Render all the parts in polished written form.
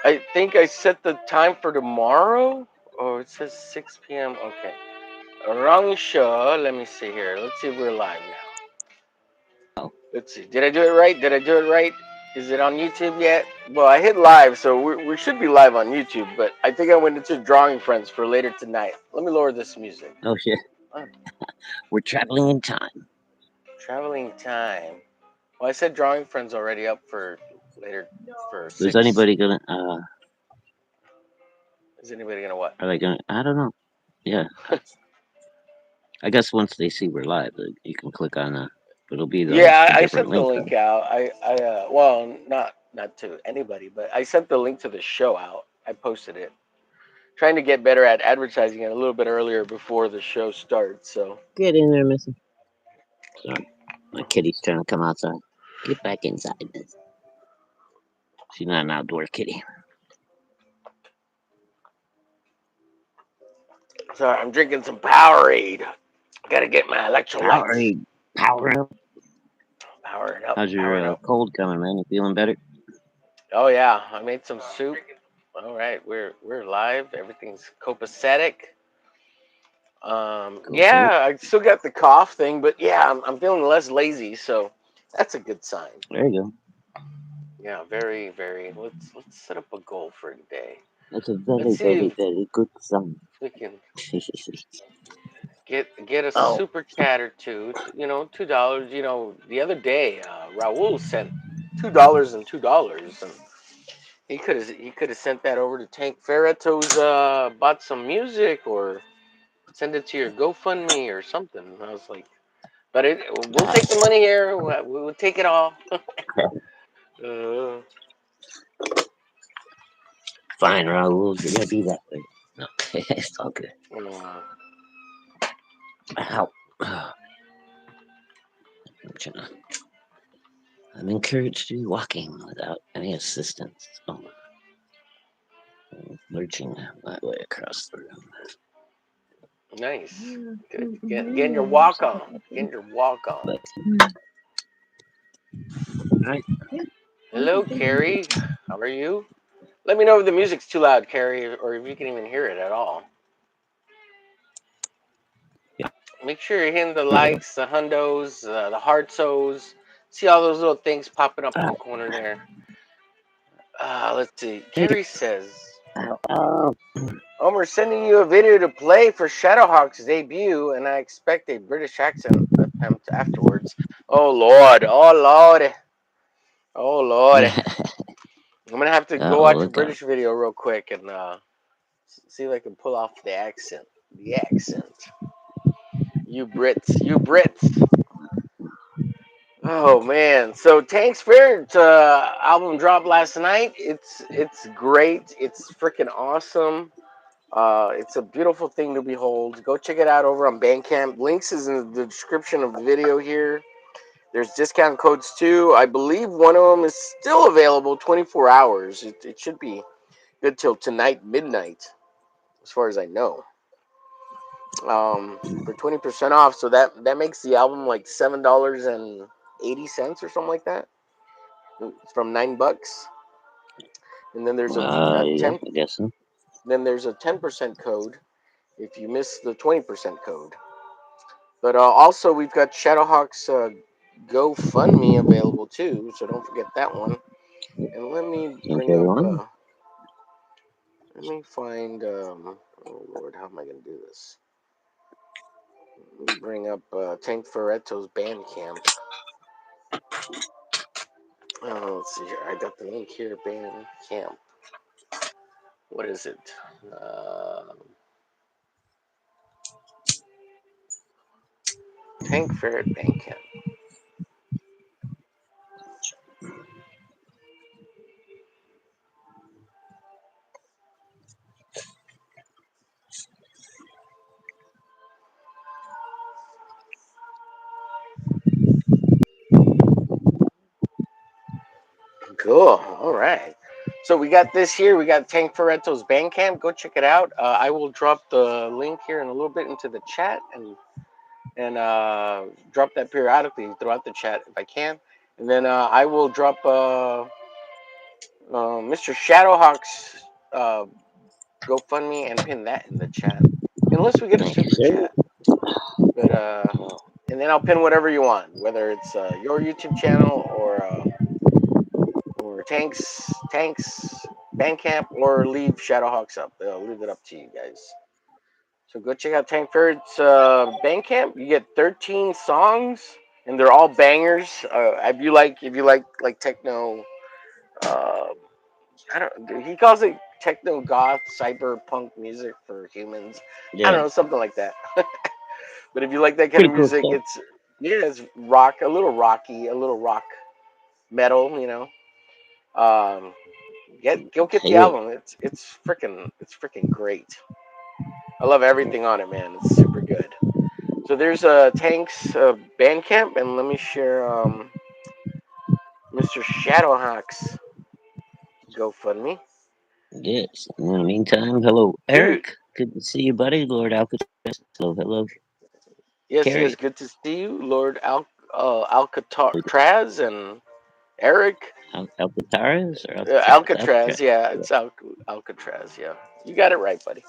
I think I set the time for tomorrow. Oh, it says 6 p.m. Okay. Wrong show. Let me see here. Let's see if we're live now. Oh, Let's see. Did I do it right? Did I do it right? Is it on YouTube yet? Well, I hit live, so we should be live on YouTube. But I think I went into Drawing Friends for later tonight. Let me lower this music. oh shit. Oh, We're traveling in time. traveling time. Well, I said Drawing Friends already up for later for Is 6. anybody gonna? Is anybody gonna what? Are they gonna? I don't know. Yeah, I guess once they see we're live, you can click on it'll be Yeah, the I different sent the link link then. out. Well, not to anybody, but I sent the link to the show out. I posted it, trying to get better at advertising it a little bit earlier before the show starts. So, Get in there, Missy. Sorry, my kitty's trying to come outside. Get back inside, Miss. She's not an outdoor kitty. sorry, I'm drinking some Powerade. Gotta get my electrolytes. Powerade, power up. Powering up, How's powering your up. cold coming, man? You feeling better? Oh yeah, I made some soup. All right, we're live. Everything's copacetic. Cool, cool. Yeah, I still got the cough thing, but yeah, I'm feeling less lazy, so that's a good sign. There you go. Yeah, very, very. Let's set up a goal for today. That's a Let's very, see very, if very good song. we can get a Oh, super chat or two. $2. The other day, Raul sent $2 and he could have sent that over to Tank Ferreto's bought some music or send it to your GoFundMe or something. And I was like, but we'll take the money here. We'll take it all. uh, fine, Raul. You're gonna be that way. No, it's all good. uh, Ow. I'm encouraged to be walking without any assistance. So I'm lurching my way across the room. nice. Good. Getting your walk on. Getting your walk on. But, right. Hello, Carrie. How are you? Let me know if the music's too loud, Carrie, or if you can even hear it at all. Yeah. Make sure you're hitting the There we go. likes, the hundos, the heartsos. See all those little things popping up in the Ow. corner there. Let's see. Thank you. Carrie says, Ow. Ow. Homer sending you a video to play for ShadowHawk's debut, and I expect a British accent attempt afterwards. Oh, Lord. Oh, Lord. Oh, Lord. I'm going to have to go Oh, watch a look out. British video real quick and see if I can pull off the accent. The accent. You Brits. You Brits. Oh man! So Tank's Spirit album dropped last night. It's great. It's freaking awesome. It's a beautiful thing to behold. Go check it out over on Bandcamp. Links is in the description of the video here. There's discount codes too. I believe one of them is still available 24 hours. It should be good till tonight midnight, as far as I know. For 20% off. So that makes the album like $7.80 or something like that. From $9, and then there's a Yeah, 10 I guess so. then there's a 10% code if you miss the 20% code. But also we've got Shadowhawk's GoFundMe available too, so don't forget that one. And let me Thank bring you, up. everyone. Let me find. Oh Lord, how am I gonna do this? Let me bring up Tank Ferretto's Bandcamp. Let's see here. I got the link here. Bandcamp. What is it? Tank Ferret Bandcamp. Cool. All right. So we got this here. We got Tank Ferretto's Bandcamp. Go check it out. I will drop the link here in a little bit into the chat and drop that periodically throughout the chat if I can. And then I will drop Mr. Shadowhawks, uh, GoFundMe and pin that in the chat. Unless we get a Thank you, super sir. chat, but and then I'll pin whatever you want, whether it's your YouTube channel or Tanks Bandcamp, or leave Shadowhawks up. I'll leave it up to you guys. So go check out Tank Ferret's Bandcamp. You get 13 songs, and they're all bangers. If you like techno, uh, I don't. He calls it techno goth cyberpunk music for humans. I don't Yeah, know, something like that. But if you like that kind of pretty cool music, stuff. it's rock, a little rocky, a little rock metal. Um, go get the Hey, album. It's freaking great. I love everything on it, man. It's super good. So there's Tank's Bandcamp, and let me share Mr. Shadowhawk's GoFundMe. yes. In the meantime, hello, Dude, Eric. Good to see you, buddy. Lord Alcatraz. Hello, hello, yes, Carrie. good to see you, Lord Alcatraz and Eric. Alcatraz or Alcatraz? Alcatraz, Alcatraz. yeah, it's Alcatraz, yeah. You got it right, buddy.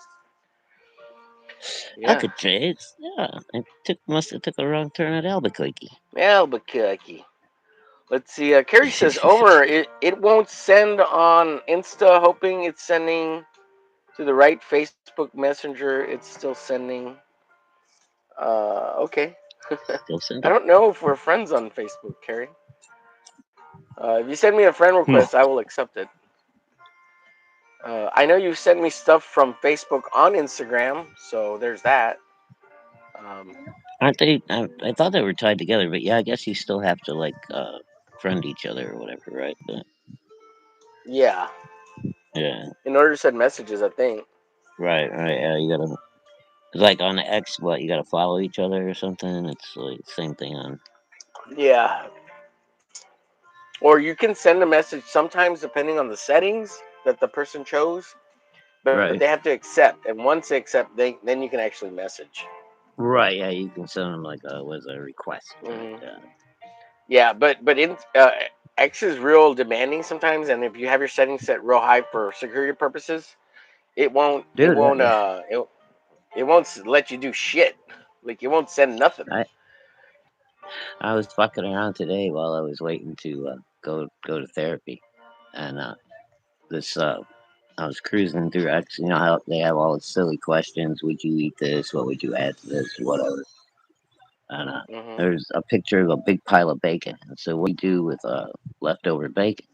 Yeah, Alcatraz. Yeah, I must have took a wrong turn at Albuquerque. Albuquerque. Let's see. Carrie says, Omer, it won't send on Insta, hoping it's sending to the right Facebook Messenger. It's still sending. Okay. Still I sending. don't know if we're friends on Facebook, Carrie. If you send me a friend Hmm. request, I will accept it. I know you sent me stuff from Facebook on Instagram, so there's that. Um, Aren't they? I thought they were tied together, but yeah, I guess you still have to like friend each other or whatever, right? But, yeah, yeah, in order to send messages, I think. right, right. Yeah, you gotta like on the X, what you gotta follow each other or something. It's like same thing on. Yeah, or you can send a message sometimes depending on the settings that the person chose, but they have Right, to accept, and once they accept, then you can actually message. right. Yeah, you can send them like a was a request, right? Hmm. Yeah, but in X is real demanding sometimes, and if you have your settings set real high for security purposes, it won't it Dude, won't uh it, it won't let you do shit. Like it won't send nothing. I was fucking around today while I was waiting to go to therapy, and this I was cruising through X. You know how they have all the silly questions. Would you eat this? What would you add to this? Whatever. And Hmm. there's a picture of a big pile of bacon. And so what do you do with leftover bacon?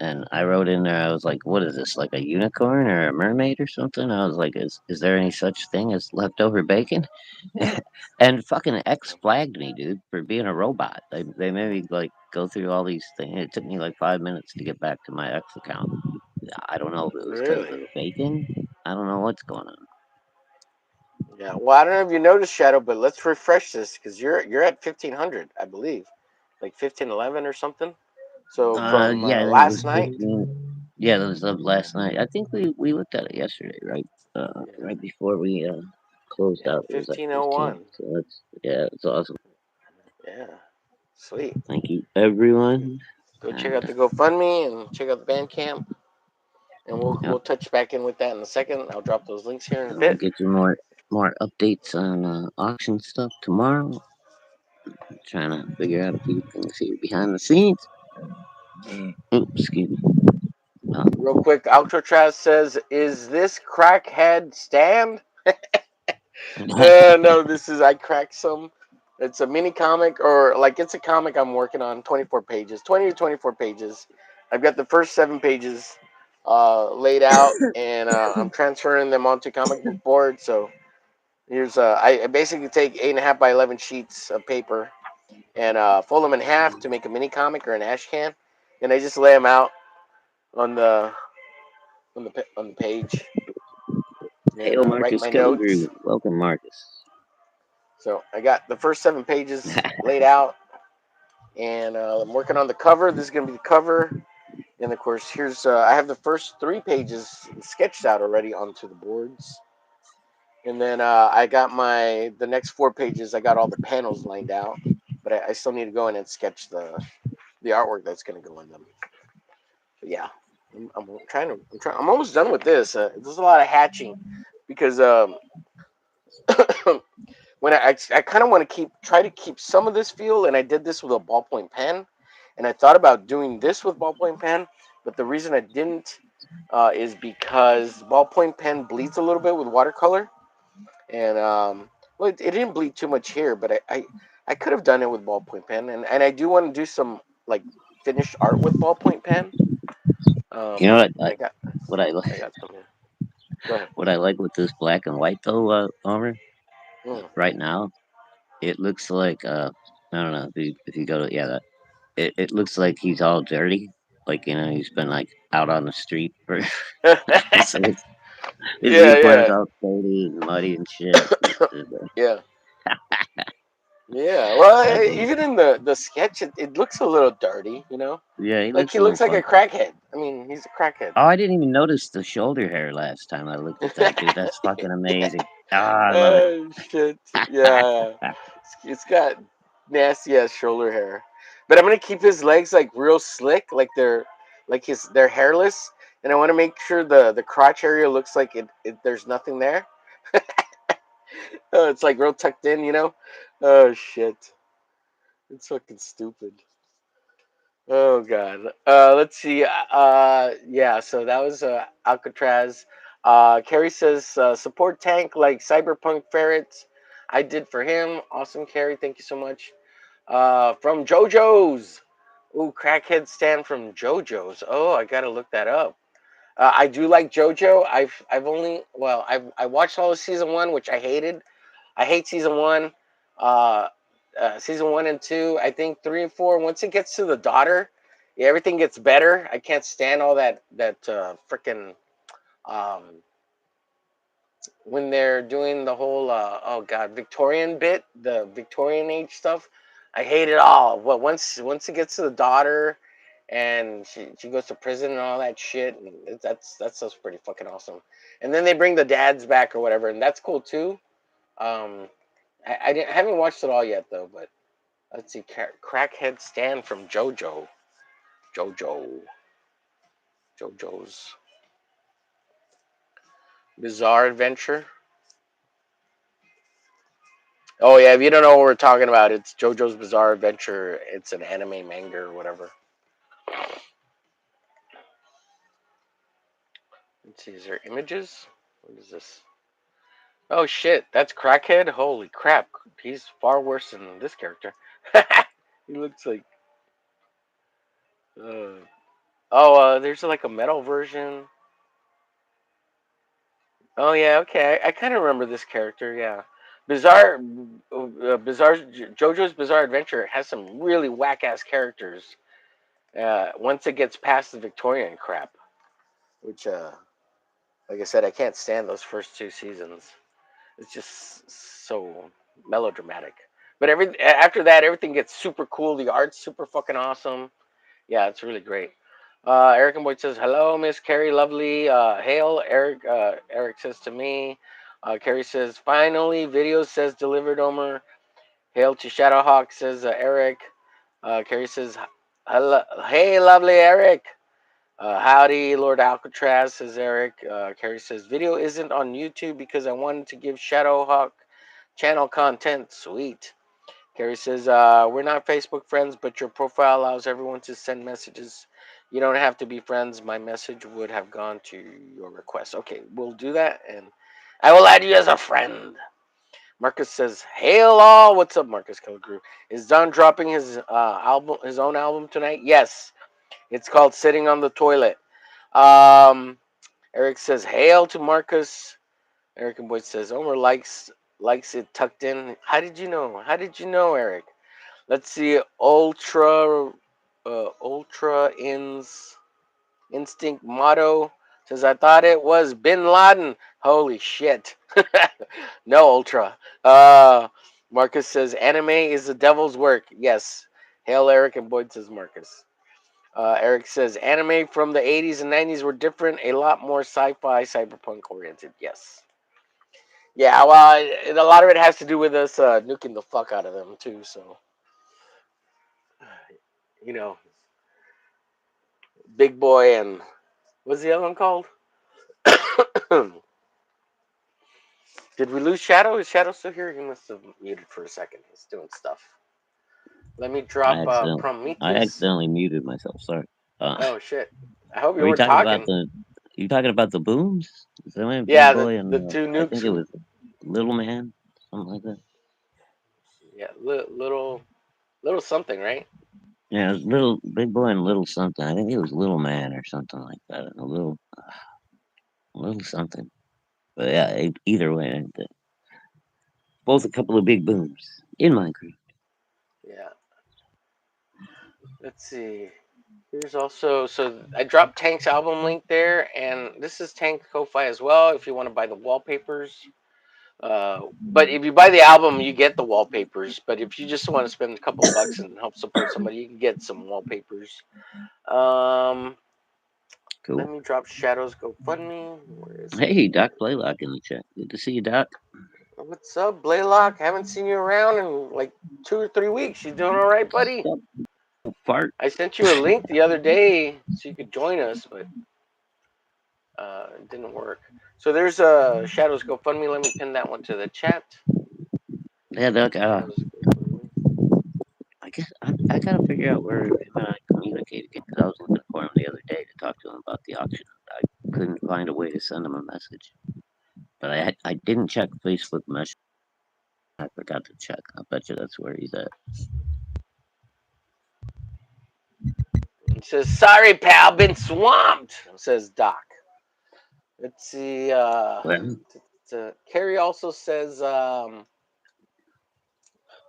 And I wrote in there, I was like, what is this, like a unicorn or a mermaid or something? I was like, is there any such thing as leftover bacon? And fucking X flagged me, dude, for being a robot. They made me like go through all these things. It took me like 5 minutes to get back to my X account. I don't know if it was because of Really? the bacon. I don't know what's going on. Yeah. Well, I don't know if you noticed, Shadow, but let's refresh this because you're at 1500, I believe, like 1511 or something. So from Yeah, I think it last was night. 15. Yeah, that was up last night. I think we looked at it yesterday, right? Yeah. Right before we closed Yeah. out. It was at 15. 1501. So that's yeah, it's awesome. Yeah. Sweet. Thank you, everyone. Go check And out the GoFundMe and check out the Bandcamp, and we'll yep, touch back in with that in a second. I'll drop those links here in a and we'll bit. get you more updates on auction stuff tomorrow. Trying to figure out a few things here behind the scenes. Oops, excuse me. Real quick, Alcatraz says, "Is this crackhead stand?" No, this is I cracked some. It's a mini comic, or like it's a comic I'm working on. 24 pages, 20 to 24 pages. I've got the first 7 pages laid out, and I'm transferring them onto comic book board. So here's I basically take 8.5 by 11 sheets of paper and fold them in half to make a mini comic or an ash can. And I just lay them out on the page, and Hail write Marcus my notes. Killigrew. Welcome, Marcus. So I got the first 7 pages laid out, and I'm working on the cover. This is gonna be the cover, and of course, here's I have the first 3 pages sketched out already onto the boards, and then I got the next 4 pages. I got all the panels lined out, but I still need to go in and sketch the artwork that's gonna go in them. But yeah. I'm almost done with this. There's a lot of hatching because when I kind of want to try to keep some of this feel, and I did this with a ballpoint pen, and I thought about doing this with ballpoint pen, but the reason I didn't is because ballpoint pen bleeds a little bit with watercolor, and well, it didn't bleed too much here, but I could have done it with ballpoint pen, and I do want to do some like finished art with ballpoint pen. You know what? And What I I got some here. Go ahead. what I like with this black and white though, Homer, Mm. right now, it looks like I don't know if you go to yeah, it looks like he's all dirty, like he's been like out on the street for so his Yeah, uniform's yeah, all dirty and muddy and shit. yeah. Yeah, well, That's even in the sketch, it looks a little dirty, you know. yeah, he Like looks he a little looks like a fucked up. crackhead. I mean, he's a crackhead. Oh, I didn't even notice the shoulder hair last time I looked at that, dude. That's fucking amazing. Ah, I love it. Oh shit! Yeah, it's got nasty ass shoulder hair. But I'm gonna keep his legs like real slick, they're hairless, and I want to make sure the crotch area looks like it there's nothing there. It's like real tucked in, you know. Oh shit! It's fucking stupid. Oh god. Let's see. Yeah. So that was Alcatraz. Carrie says support tank like Cyberpunk ferrets. I did for him. Awesome, Carrie. Thank you so much. From JoJo's. Ooh, crackhead stand from JoJo's. Oh, I gotta look that up. I do like JoJo. I watched all of season one, which I hated. I hate season one. Uh, Season one and two. I think three and four. Once it gets to the daughter, yeah, everything gets better. I can't stand all that freaking um, when they're doing the whole oh god Victorian bit, the Victorian age stuff. I hate it all. But once it gets to the daughter, and she goes to prison and all that shit, and that's stuff's pretty fucking awesome. And then they bring the dads back or whatever, and that's cool too. Um, I haven't watched it all yet though, but let's see. Crackhead Stan from JoJo, JoJo's Bizarre Adventure. Oh yeah, if you don't know what we're talking about, it's JoJo's Bizarre Adventure. It's an anime manga or whatever. Let's see, is there images? What is this? Oh shit, that's Crackhead. Holy crap, he's far worse than this character. He looks like. Uh, there's like a metal version. Oh yeah, okay. I kind of remember this character. Yeah, Bizarre JoJo's Bizarre Adventure has some really whack ass characters. Once it gets past the Victorian crap, which, like I said, I can't stand those first two seasons. It's just so melodramatic. But after that, everything gets super cool. The art's super fucking awesome. Yeah, it's really great. Eric and Boyd says, hello, Miss Carrie, lovely. Hail, Eric. Eric says to me. Carrie says, finally, video says delivered, Omer. Hail to Shadowhawk, says Eric. Carrie says, hello, hey, lovely Eric. Howdy, Lord Alcatraz, says Eric. Carrie says, video isn't on YouTube because I wanted to give Shadowhawk channel content. Sweet. Carrie says, we're not Facebook friends, but your profile allows everyone to send messages. You don't have to be friends. My message would have gone to your request. Okay, we'll do that, and I will add you as a friend. Marcus says, hail all. What's up, Marcus Kilgrew? Is Don dropping his own album tonight? Yes. It's called Sitting on the Toilet. Um, Eric says, hail to Marcus. Eric and Boyd says, Omer likes it tucked in. How did you know? How did you know, Eric? Let's see. Ultra Instinct Motto says, I thought it was Bin Laden. Holy shit. No, Ultra. Marcus says, anime is the devil's work. Yes. Hail, Eric and Boyd says, Marcus. Eric says, anime from the 80s and 90s were different, a lot more sci-fi, cyberpunk oriented. Yes. Yeah, well, a lot of it has to do with us nuking the fuck out of them, too. So, you know, Big Boy and What's the other one called? Did we lose Shadow? Is Shadow still here? He must have muted for a second. He's doing stuff. Let me I drop accidentally, I Prometheus. accidentally muted myself. Sorry. Oh shit! I hope you Are you weren't talking about talking. the? You talking about the booms? Is that my big Yeah, boy the and two I think nukes. it was Little Man, something like that. Yeah, little something, right? Yeah, it was little big boy and little something. I think it was Little Man or something like that. A little something. But yeah, either way, both a couple of big booms in Minecraft. Yeah. Let's see. Here's also I dropped Tank's album link there, and this is Tank Ko-fi as well. If you want to buy the wallpapers, but if you buy the album, you get the wallpapers. But if you just want to spend a couple bucks and help support somebody, you can get some wallpapers. Um, Let Cool. me drop Shadow's GoFundMe. Where is it? Hey, Doc Blaylock in the chat. Good to see you, Doc. What's up, Blaylock? Haven't seen you around in like 2 or 3 weeks. You doing all right, buddy? Stop, fart. I sent you a link the other day so you could join us, but it didn't work. So there's a Shadow's GoFundMe. Let me pin that one to the chat. Yeah, Doc. Shadow's GoFundMe. I guess I gotta figure out where him and I communicate again because I was looking for him the other day to talk to him about the auction. I couldn't find a way to send him a message, but I didn't check Facebook Messenger. I forgot to check. I bet you that's where he's at. It says, "Sorry, pal, been swamped." Says Doc. Let's see. Well, Carrie also says,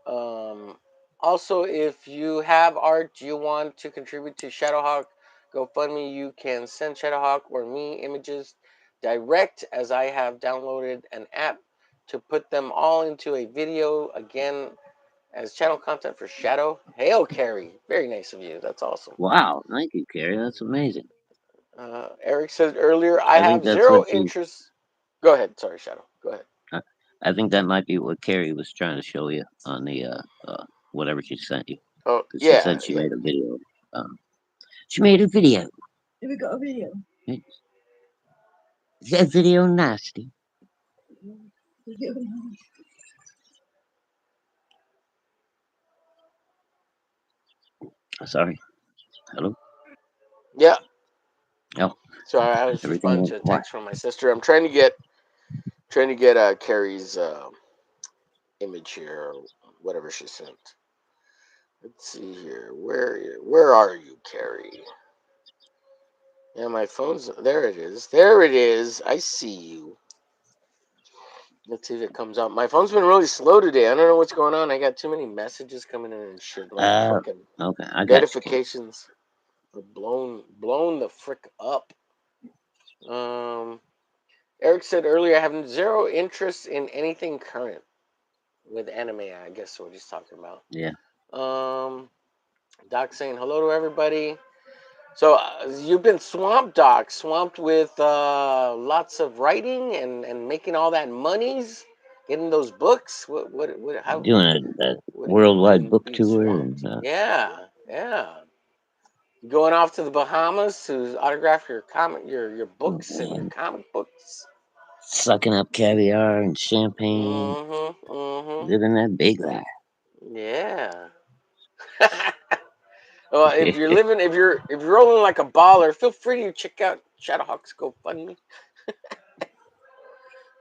Um, also, if you have art you want to contribute to ShadowHawk GoFundMe, you can send ShadowHawk or me images direct, as I have downloaded an app to put them all into a video again as channel content for Shadow. Hail, Carrie. Very nice of you. That's awesome. wow, thank you, Carrie. That's amazing. Eric said earlier, I I think have that's zero what she. interest. Go ahead. Sorry, Shadow. Go ahead. I I think that might be what Carrie was trying to show you on the whatever she sent you Oh, because she yeah. said she Yeah. made a video. Um, she made a video. Here we go, a video. Is that video nasty? Sorry. Hello. Yeah. Oh, So I was everything responding went to a quiet. text from my sister. I'm trying to get Carrie's image here, or whatever she sent. Let's see here. Where are you, Carrie? Yeah, my phone's there. It is. There it is. I see you. Let's see if it comes up. My phone's been really slow today. I don't know what's going on. I got too many messages coming in and shit. Like Uh, freaking okay, I got you, Carrie. notifications are blown the frick up. Um, Eric said earlier, I have zero interest in anything current with anime. I guess what he's talking about. Yeah. Doc saying hello to everybody. So you've been swamped, Doc, swamped with lots of writing and making all that monies, getting those books. How, Doing a what have worldwide you book been tour swamped? and Yeah, yeah. Going off to the Bahamas to autograph your your books and your comic books. sucking up caviar and champagne, Mm-hmm. Mm-hmm. living that big life. Yeah. Well, if you're rolling like a baller, feel free to check out Shadowhawks GoFundMe.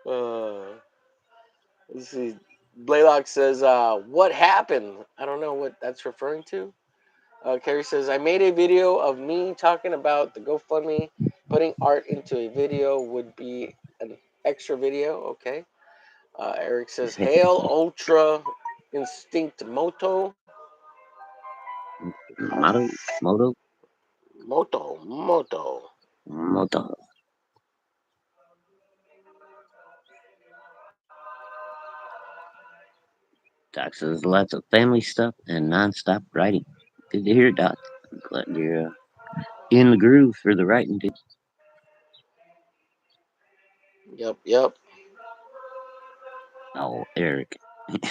Uh, let's see. Blaylock says, "What happened?" I don't know what that's referring to. Carrie says, "I made a video of me talking about the GoFundMe. Putting art into a video would be an extra video." Okay. Eric says, "Hail Ultra Instinct Moto." Moto, moto, Moto. moto. Doc says lots of family stuff and nonstop writing. Good to hear, Doc. I'm glad you're in the groove for the writing, dude. Yep, yep. Oh, Eric.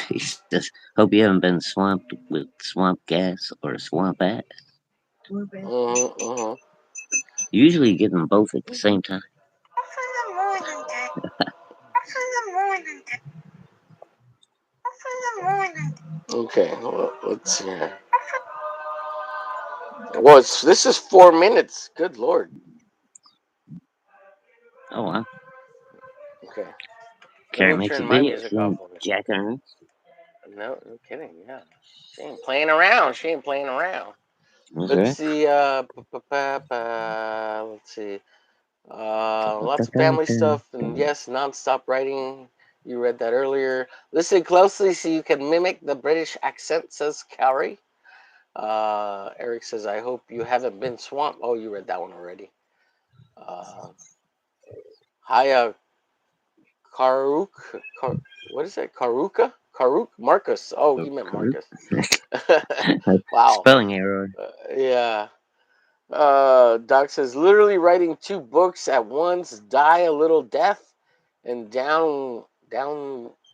He says, hope you haven't been swamped with swamp gas or swamp ass. Mm-hmm, mm-hmm. Usually you get them both at the same time. Okay, well, let's see here. Well, this is 4 minutes. Good lord. Oh wow. Okay, let Carrie me makes a turn my video music off showing for me. Jack Irons. No, no kidding. Yeah, she ain't playing around. She ain't playing around. That's Let's right. see. Let's see. Lots of family stuff, and yes, non-stop writing. You read that earlier. Listen closely so you can mimic the British accent, says Carrie. Eric says, I hope you haven't been swamped. Oh, you read that one already. Uh, Hiya Karuk. What is it? Karuka? Karuk? Marcus. Oh, he meant Marcus. Wow. Spelling error. Yeah. Doc says, literally writing two books at once, die a little death, and down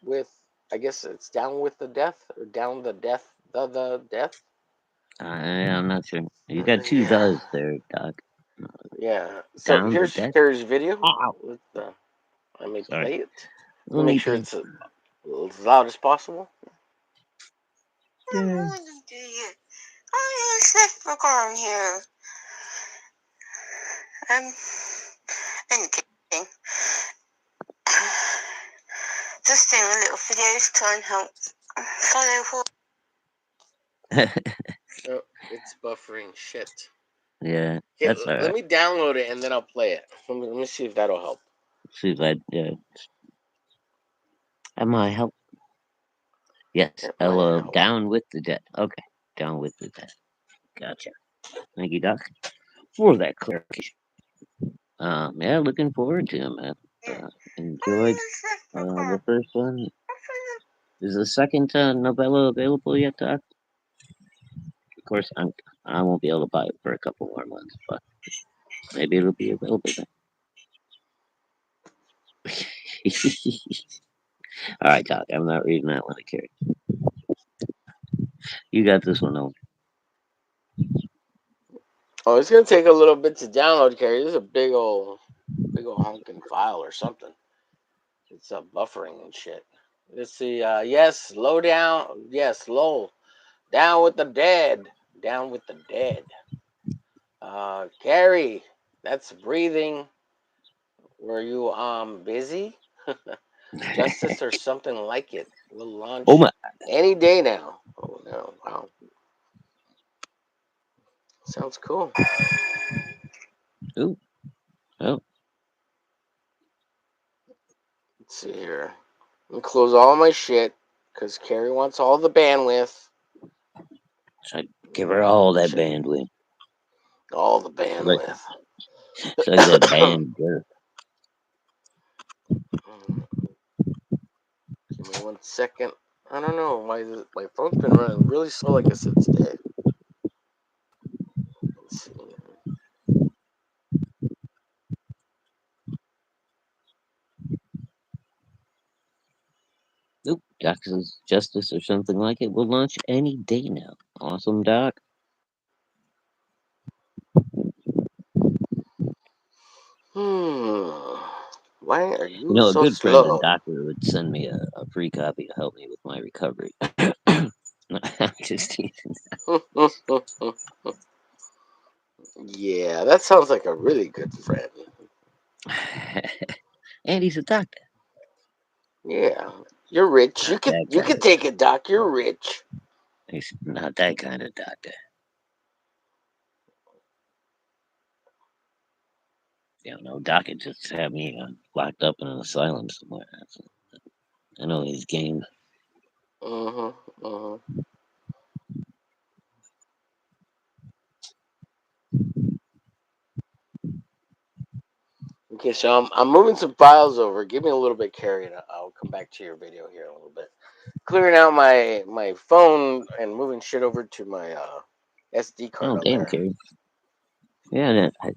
with, I guess it's down with the death, or down the death, the death. I'm not sure. You got two Yeah. does there, Doc. Yeah. So Down the here's deck. Carrie's video. Ow. Let me Sorry. play it. Let Little me make knee sure pain. it's as loud as possible. Yay. Oh, it's buffering. Shit. Yeah, Okay, that's let alright. me download it and then I'll play it. Let me see if that'll help. See if yeah. Am I help? Yes. It might Hello. help. Down with the dead. Okay. Down with the dead. Gotcha. Thank you, Doc, for that clarification. Yeah, looking forward to it, man. Enjoyed the first one. Is the second novella available yet, Doc? Of course, I won't be able to buy it for a couple more months, but maybe it'll be available then. All right, Doc. I'm not reading that one. I carry. You got this one over. Oh, it's gonna take a little bit to download, Carrie. This is a big old honking file or something. It's buffering and shit. Let's see. Yes, low down. Yes, low down with the dead. Down with the dead. Carrie, that's breathing. Were you busy? Justice or something like it will Oh launch my! any day now. Oh no! Wow, sounds cool. Ooh, oh, Let's see here. I'm gonna close all my shit because Carrie wants all the bandwidth. should I give her all that Shit, bandwidth? all the Like, bandwidth. it's like that band girl. Give me 1 second. I don't know. My phone's been running really slow, like I said today. Let's see. Nope, Doc's Justice or something like it will launch any day now. Awesome, Doc. Hmm. Why are You you know, a so good friend and slow? doctor would send me a free copy to help me with my recovery. No, I'm just teasing. Yeah, that sounds like a really good friend. And he's a doctor. Yeah, you're rich. Not that You kind could of. take it, Doc. You're rich. He's not that kind of doctor. You know, Doc could just have me locked up in an asylum somewhere. I know his game. Mhm. Mhm. Okay, so I'm moving some files over. Give me a little bit, Carrie, and I'll come back to your video here in a little bit. Clearing out my phone and moving shit over to my SD card Oh, on damn, there. Carrie. Yeah, I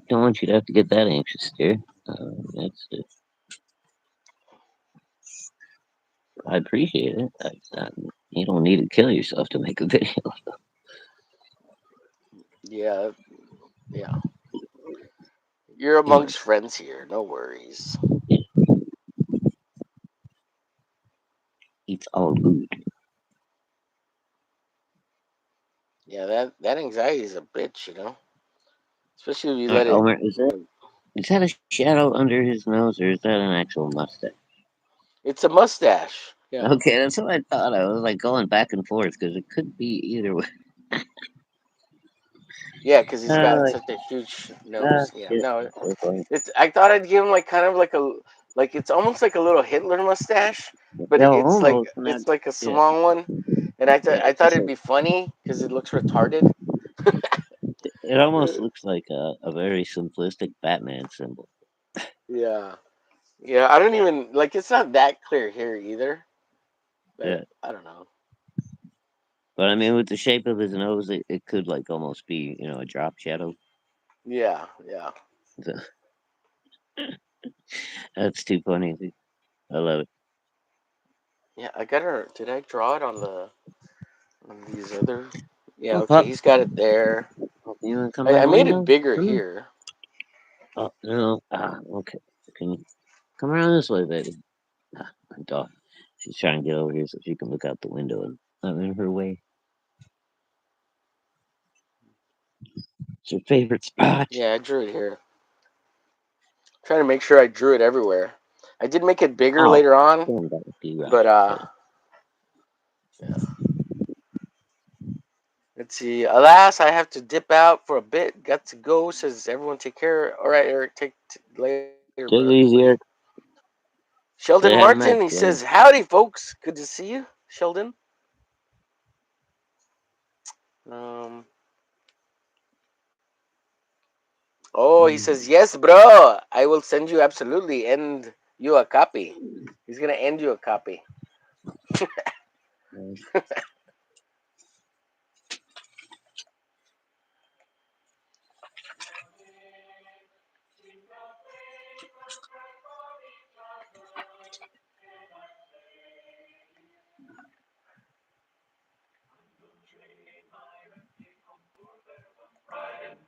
don't want you to have to get that anxious, dear. That's I appreciate it. You don't need to kill yourself to make a video. Yeah, yeah. You're Anyway, amongst friends here. No worries. yeah, it's all good. Yeah, that anxiety is a bitch, you know. Especially if you All right, let it. Omer, is that a shadow under his nose, or is that an actual mustache? It's a mustache. Yeah. Okay, that's what I thought. I was like going back and forth because it could be either way. Yeah, because he's got Uh, such a huge nose. Yeah. shit. No, So funny. it's. I thought I'd give him like kind of like a like it's almost like a little Hitler mustache, but Yeah, almost not. it's like a Yeah, small one, and yeah. I It's thought just it'd like be funny because it looks retarded. it almost looks like a very simplistic Batman symbol. Yeah. Yeah, I don't even like it's not that clear here either, but Yeah, I don't know. but I mean, with the shape of his nose, it could like almost be a drop shadow. Yeah, yeah. So, that's too funny. Dude. I love it. Yeah, I got her. Did I draw it on these other? Yeah, Oh, okay, pup, he's got it there. you want to come by I the made it window? bigger Come here. here. Oh no. Okay. Can you come around this way, baby? My dog. She's trying to get over here so she can look out the window, and I'm in her way. It's her favorite spot. Yeah, I drew it here. Trying to make sure I drew it everywhere. I did make it bigger Oh, later on, going back to you, but right? yeah. Let's see. Alas, I have to dip out for a bit. Got to go. Says everyone. Take care. All right, Eric. Later, Take buddy. it easy, Eric. Sheldon Say hi to Martin. He Max, says, buddy. "Howdy, folks. Good to see you, Sheldon." Um. Oh, he says, Mm, "Yes, bro. I will send you absolutely and you a copy." He's gonna end you a copy. nice.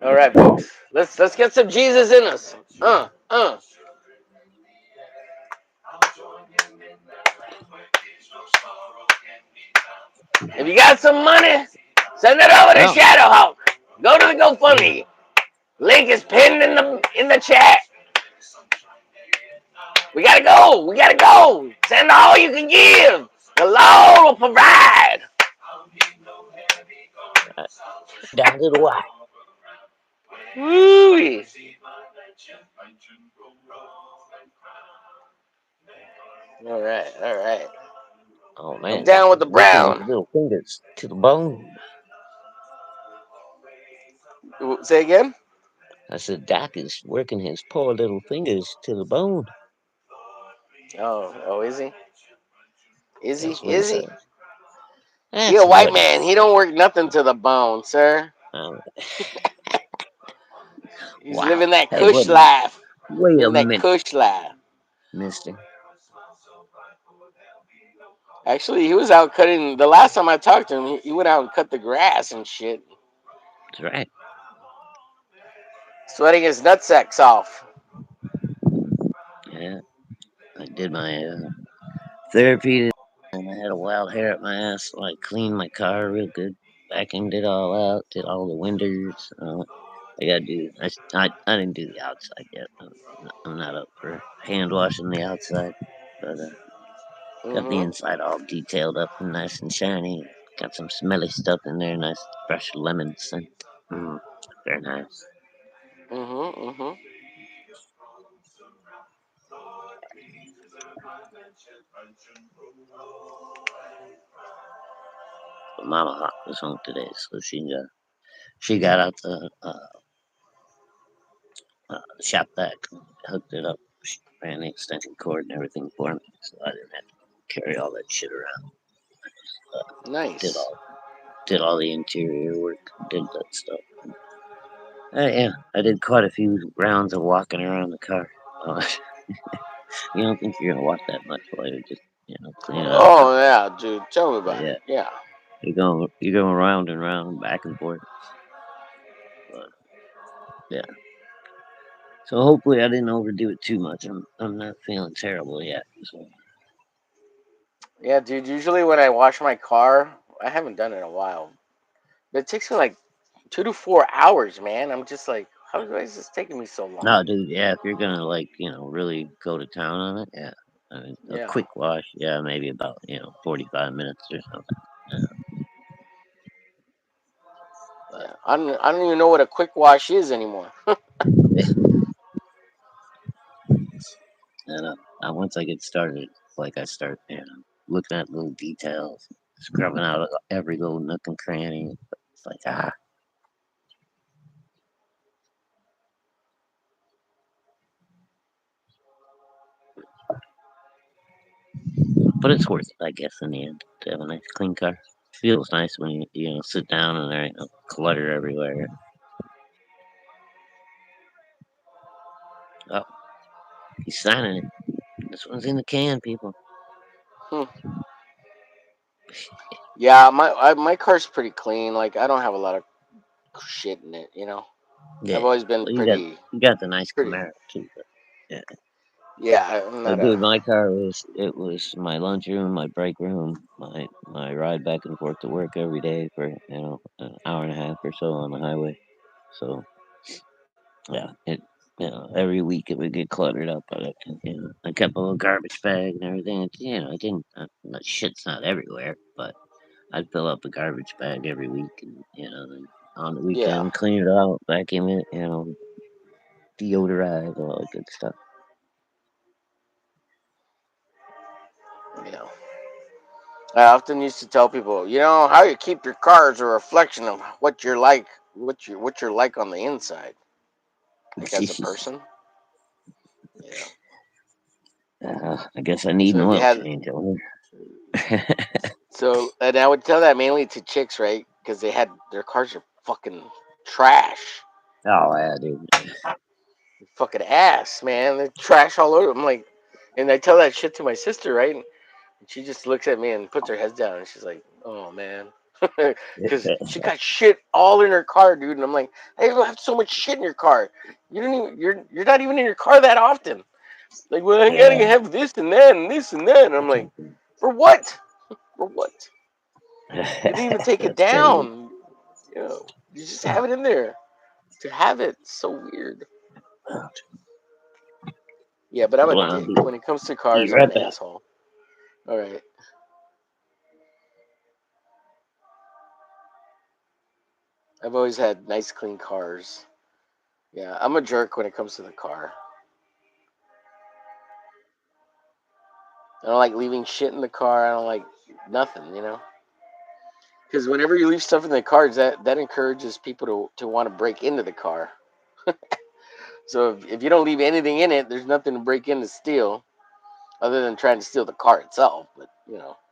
All right, folks. Let's get some Jesus in us. Uh. If you got some money, send it over to Well, ShadowHawk. Go to the yeah, GoFundMe. Link is pinned in the chat. We gotta go. We gotta go. Send all you can give. The Lord will provide. right. Down to the wire. Woo! All right, all right. Oh I'm man, Doc down with is the working his brown. little fingers to the bone. Say again? I said, Doc is working his poor little fingers to the bone. Oh, is he? Is he? That's what he Is he? said. He a That's white what he man. He said. don't work nothing to the bone, sir. Um, He's wow. living that Hey, cush wait a minute. life. Wait a Living that minute, cush life. mister. Actually, he was out cutting. The last time I talked to him, he went out and cut the grass and shit, That's right. sweating his nutsacks off. Yeah, I did my therapy, and I had a wild hair up my ass, so I cleaned my car real good, vacuumed it all out, did all the windows. I gotta do. I didn't do the outside yet. I'm not up for hand washing the outside, but got the Mm-hmm. inside all detailed up and nice and shiny. Got some smelly stuff in there, nice fresh lemon scent. Mm, very nice. Mm-hmm. Mm-hmm. But Mama Hawk was home today, so she got out the shop vac, hooked it up, she ran the extension cord and everything for me, so I didn't have to carry all that shit around. Did Nice. all did all the interior work, did that stuff. Yeah, I did quite a few rounds of walking around the car. Uh, you don't think you're gonna walk that much while you're just cleaning out a car, Oh yeah, dude. Tell me but about it. yeah, Yeah. you're going round and round, back and forth. But yeah, So hopefully I didn't overdo it too much. I'm not feeling terrible yet. So Yeah, dude. Usually when I wash my car, I haven't done it in a while. But it takes me like 2 to 4 hours, man. I'm just like, how is this taking me so long? no, dude. Yeah, if you're gonna like really go to town on it, yeah. I mean, a Yeah, quick wash, yeah, maybe about 45 minutes or something. Yeah, but yeah. I don't even know what a quick wash is anymore. and once I get started, like I start, looking at little details, scrubbing out every little nook and cranny. It's like but it's worth it, I guess, in the end to have a nice clean car. Feels nice when you sit down and there ain't no clutter everywhere. Oh, he's signing it. This one's in the can, people. Hmm. Yeah, my car's pretty clean. Like I don't have a lot of shit in it. Yeah. I've always been Well, you got the nice pretty. Camaro too. But yeah. Yeah, I'm So, not a. dude, my car was my lunchroom, my break room, my ride back and forth to work every day for an hour and a half or so on the highway. So yeah, every week it would get cluttered up. But I kept a little garbage bag and everything. It didn't. Shit's not everywhere, but I'd fill up a garbage bag every week, and then on the Yeah, weekend clean it out, vacuum it, deodorize, all that good stuff. yeah. I often used to tell people, how you keep your car is a reflection of what you're like, what you're like on the inside, like as a person. Yeah. I guess I need So an if you oil had, change. Owner. and I would tell that mainly to chicks, right? Because their cars are fucking trash, Oh yeah, dude. fucking ass, man. They're trash all over. I'm like, and I tell that shit to my sister, right? And she just looks at me and puts her head down, and she's like, "Oh man," because she got shit all in her car, dude. And I'm like, "Hey, you have so much shit in your car. You don't even you're not even in your car that often. Like, well, I gotta Yeah. have this and that and this and that." And I'm like, "For what? For what? You didn't even take it That's crazy. down. You just have it in there to have it. It's so weird." Yeah, but I'm a Hold on, dick when it comes to be cars. I'm an right back. asshole. All right. I've always had nice, clean cars. Yeah, I'm a jerk when it comes to the car. I don't like leaving shit in the car. I don't like nothing. Because whenever you leave stuff in the cars, that encourages people to want to break into the car. So if you don't leave anything in it, there's nothing to break in to steal, other than trying to steal the car itself. But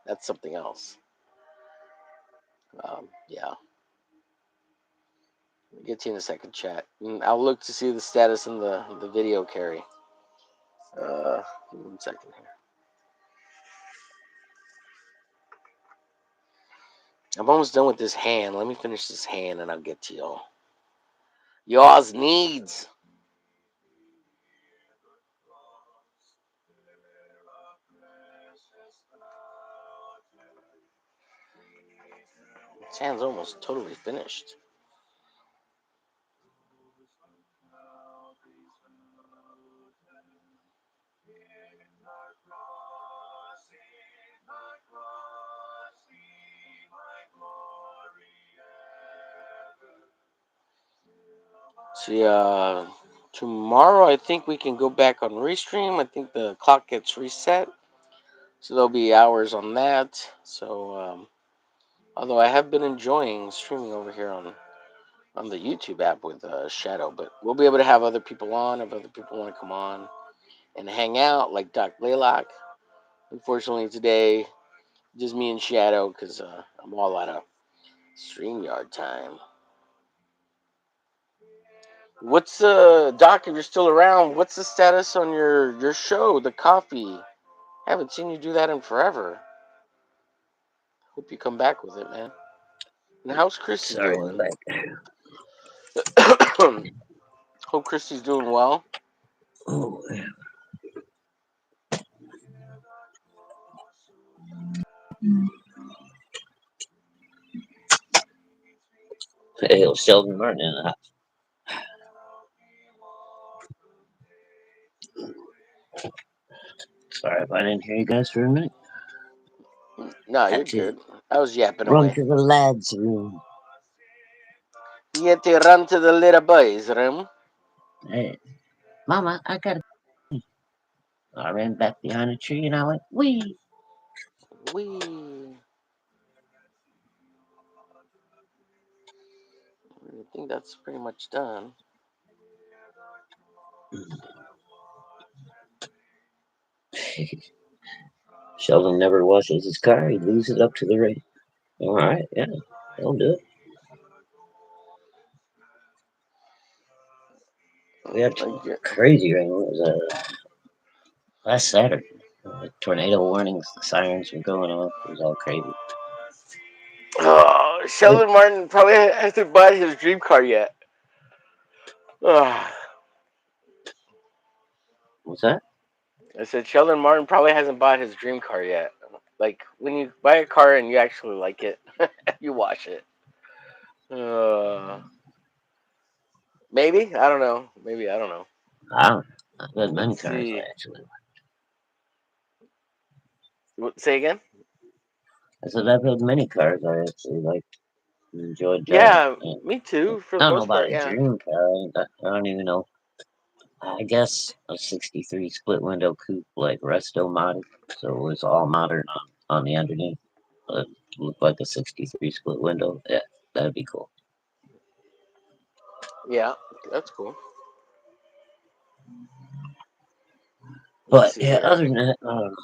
that's something else. Yeah, I'll get to you in a second, chat. And I'll look to see the status in the video carry. Give me 1 second here. I'm almost done with this hand. Let me finish this hand, and I'll get to y'all. Y'all's needs. This hand's almost totally finished. See, tomorrow I think we can go back on restream. I think the clock gets reset, so there'll be hours on that. So, although I have been enjoying streaming over here on the YouTube app with Shadow, but we'll be able to have other people on if other people want to come on and hang out, like Doc Laylock. Unfortunately, today just me and Shadow because I'm all out of StreamYard time. What's Doc? If you're still around, what's the status on your show, The Coffee? Haven't seen you do that in forever. Hope you come back with it, man. And how's Christy Sorry, I'm doing? back. Hope Christy's doing well. Oh, yeah. Hey, Sheldon Martin in the house. Sorry if I didn't hear you guys for a minute. No, you're Had to good. I was yapping run away. to the lads' room. You had to run to the little boys' room. Hey, Mama, I gotta. I ran back behind a tree and I went, wee. Wee. I think that's pretty much done. Sheldon never washes his car. He leaves it up to the rain. All right, yeah, I'll do it. We had crazy rain. It was last Saturday. Tornado warnings, the sirens were going off. It was all crazy. Oh, Sheldon Martin probably hasn't bought his dream car yet. Oh, What's that? I said Sheldon Martin probably hasn't bought his dream car yet. Like when you buy a car and you actually like it, you wash it. Maybe I don't know. Maybe I don't know. I don't know. I've had many Let's cars I see. actually like. Say again. I said I've had many cars I actually like and enjoyed driving. Yeah, And me too. For I the don't know most about part, a yeah. dream car. I don't even know. I guess a 63 split window coupe like resto modded. So it was all modern on the underneath. It looked like a 63 split window. Yeah, that'd be cool. Yeah, that's cool. Let's But see yeah, here. other than that, the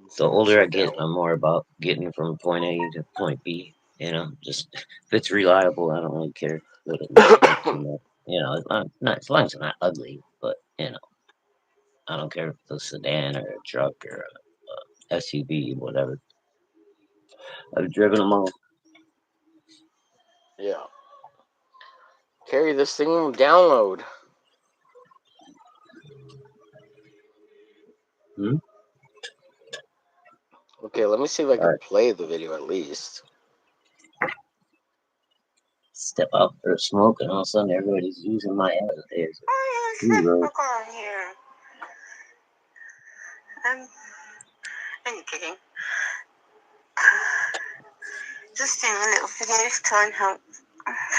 Let's older I check get, out. I'm more about getting from point A to point B. You know, just if it's reliable, I don't really care what it looks like too much. You know, as long as it's not ugly, but you know, I don't care if it's a sedan or a truck or a SUV, whatever. I've driven them all. Yeah. Carry this thing download. Hmm? Okay, let me see if I All can right, play the video at least. step out for a smoke, and all of a sudden everybody's using my ass as a Xero. Here. Only kidding. Just doing a little video to try and help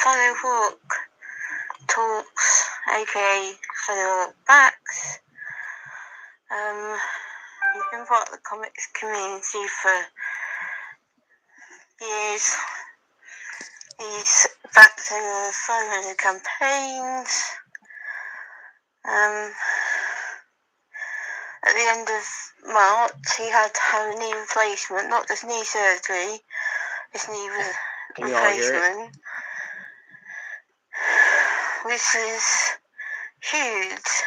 ShadowHawkTalks, aka ShadowHawkBacks. He's been part of the comics community for years. He's backed over 500 campaigns. At the end of March, he had to have a knee replacement, not just knee surgery, his knee replacement, which is huge.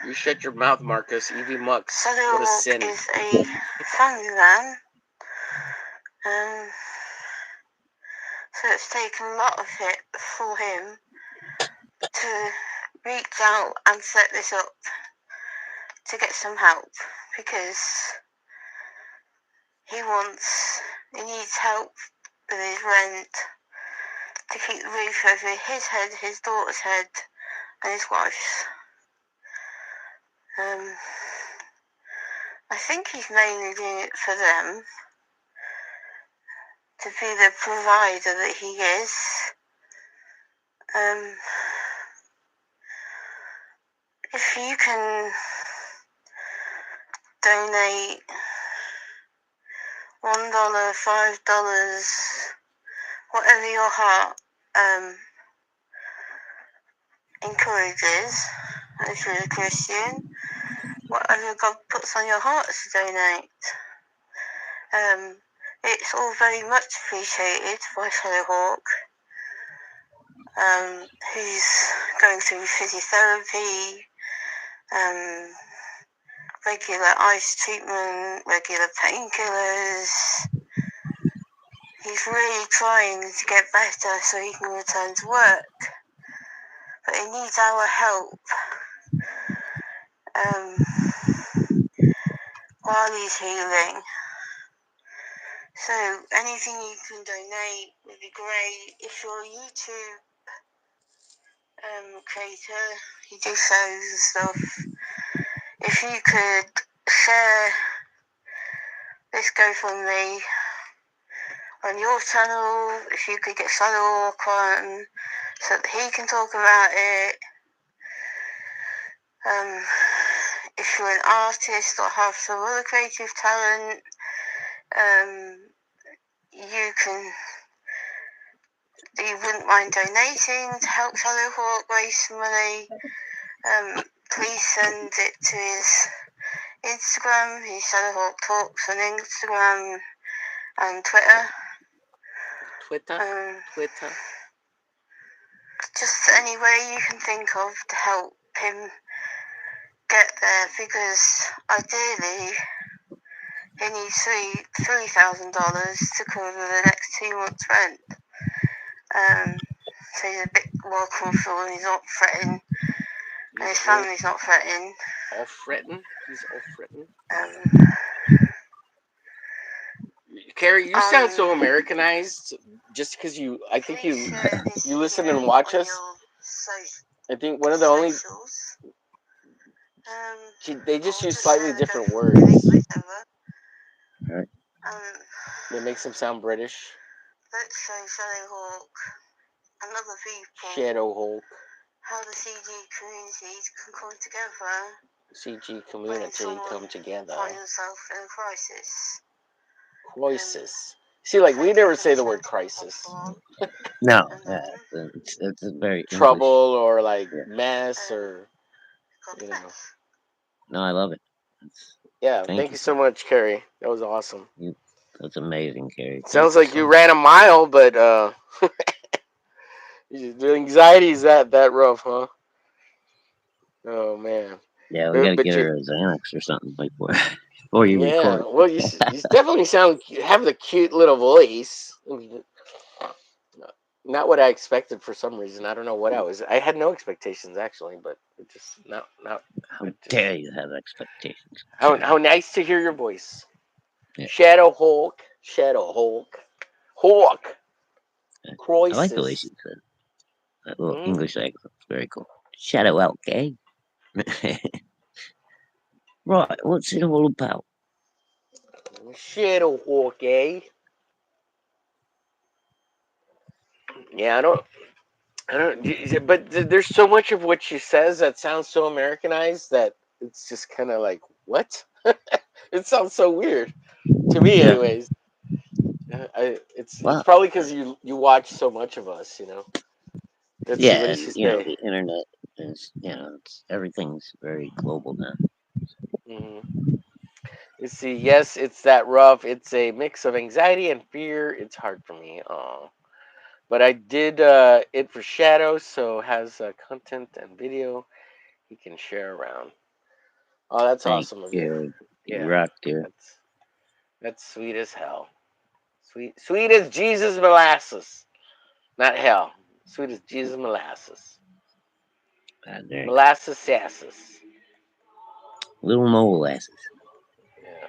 You shut your mouth, Marcus. Evie Mux. What a ShadowHawk sin. is a family man. So it's taken a lot of it for him to reach out and set this up to get some help, because he needs help with his rent to keep the roof over his head, his daughter's head, and his wife's. I think he's mainly doing it for them, to be the provider that he is. If you can donate $1, $5, whatever your heart encourages, if you're a Christian, whatever God puts on your heart to donate. It's all very much appreciated by ShadowHawk, who's going through physiotherapy, regular ice treatment, regular painkillers. He's really trying to get better so he can return to work, but he needs our help while he's healing. So anything you can donate would be great. If you're a YouTube creator, you do shows and stuff, if you could share this GoFundMe on your channel, if you could get ShadowHawk on so that he can talk about it. If you're an artist or have some other creative talent, you wouldn't mind donating to help ShadowHawk raise some money, please send it to his Instagram. He's ShadowHawkTalks on Instagram and Twitter. Twitter. Just any way you can think of to help him get there, because ideally he needs $3,000 to cover the next 2 months' rent. So he's a bit more comfortable and he's not fretting, and his family's not fretting. All fretting? He's all fretting. Carrie, you sound so Americanized just because I think you listen and watch us. I think one of the only... they just use slightly different words. Right. It makes them sound British. Let's show ShadowHawk and other people ShadowHawk. how the CG communities can come together. CG community come together. Find yourself in a crisis. Crisis. See, like, we never say the word crisis. No, it's a very trouble English. Or like mess or you know. No, I love it. Yeah, thank you so much, Carrie. That was awesome. That's amazing, Carrie. Sounds like you ran a mile, but the anxiety is that rough, huh? Oh man. Yeah, we gotta get her a Xanax or something before you record. Well, you definitely have the cute little voice. Not what I expected for some reason. I don't know what I had no expectations actually, but it just not. How dare you have expectations? How nice to hear your voice. Yeah. ShadowHawk. Hawk. I like the way she said that little English accent. It's very cool. ShadowHawk, eh? Right, what's it all about? ShadowHawk, eh? Yeah, I don't. But there's so much of what she says that sounds so Americanized that it's just kind of like, what? It sounds so weird to me, anyways. It's probably because you watch so much of us, you know. Let's see, what does she say? The internet is, everything's very global now. Let's see. Yes, it's that rough. It's a mix of anxiety and fear. It's hard for me. But I did it for Shadow, so has content and video he can share around. Oh, that's awesome of you. You rock, dear. That's sweet as hell. Sweet as Jesus molasses. Not hell. Sweet as Jesus molasses. Molasses sasses. Little molasses. Yeah.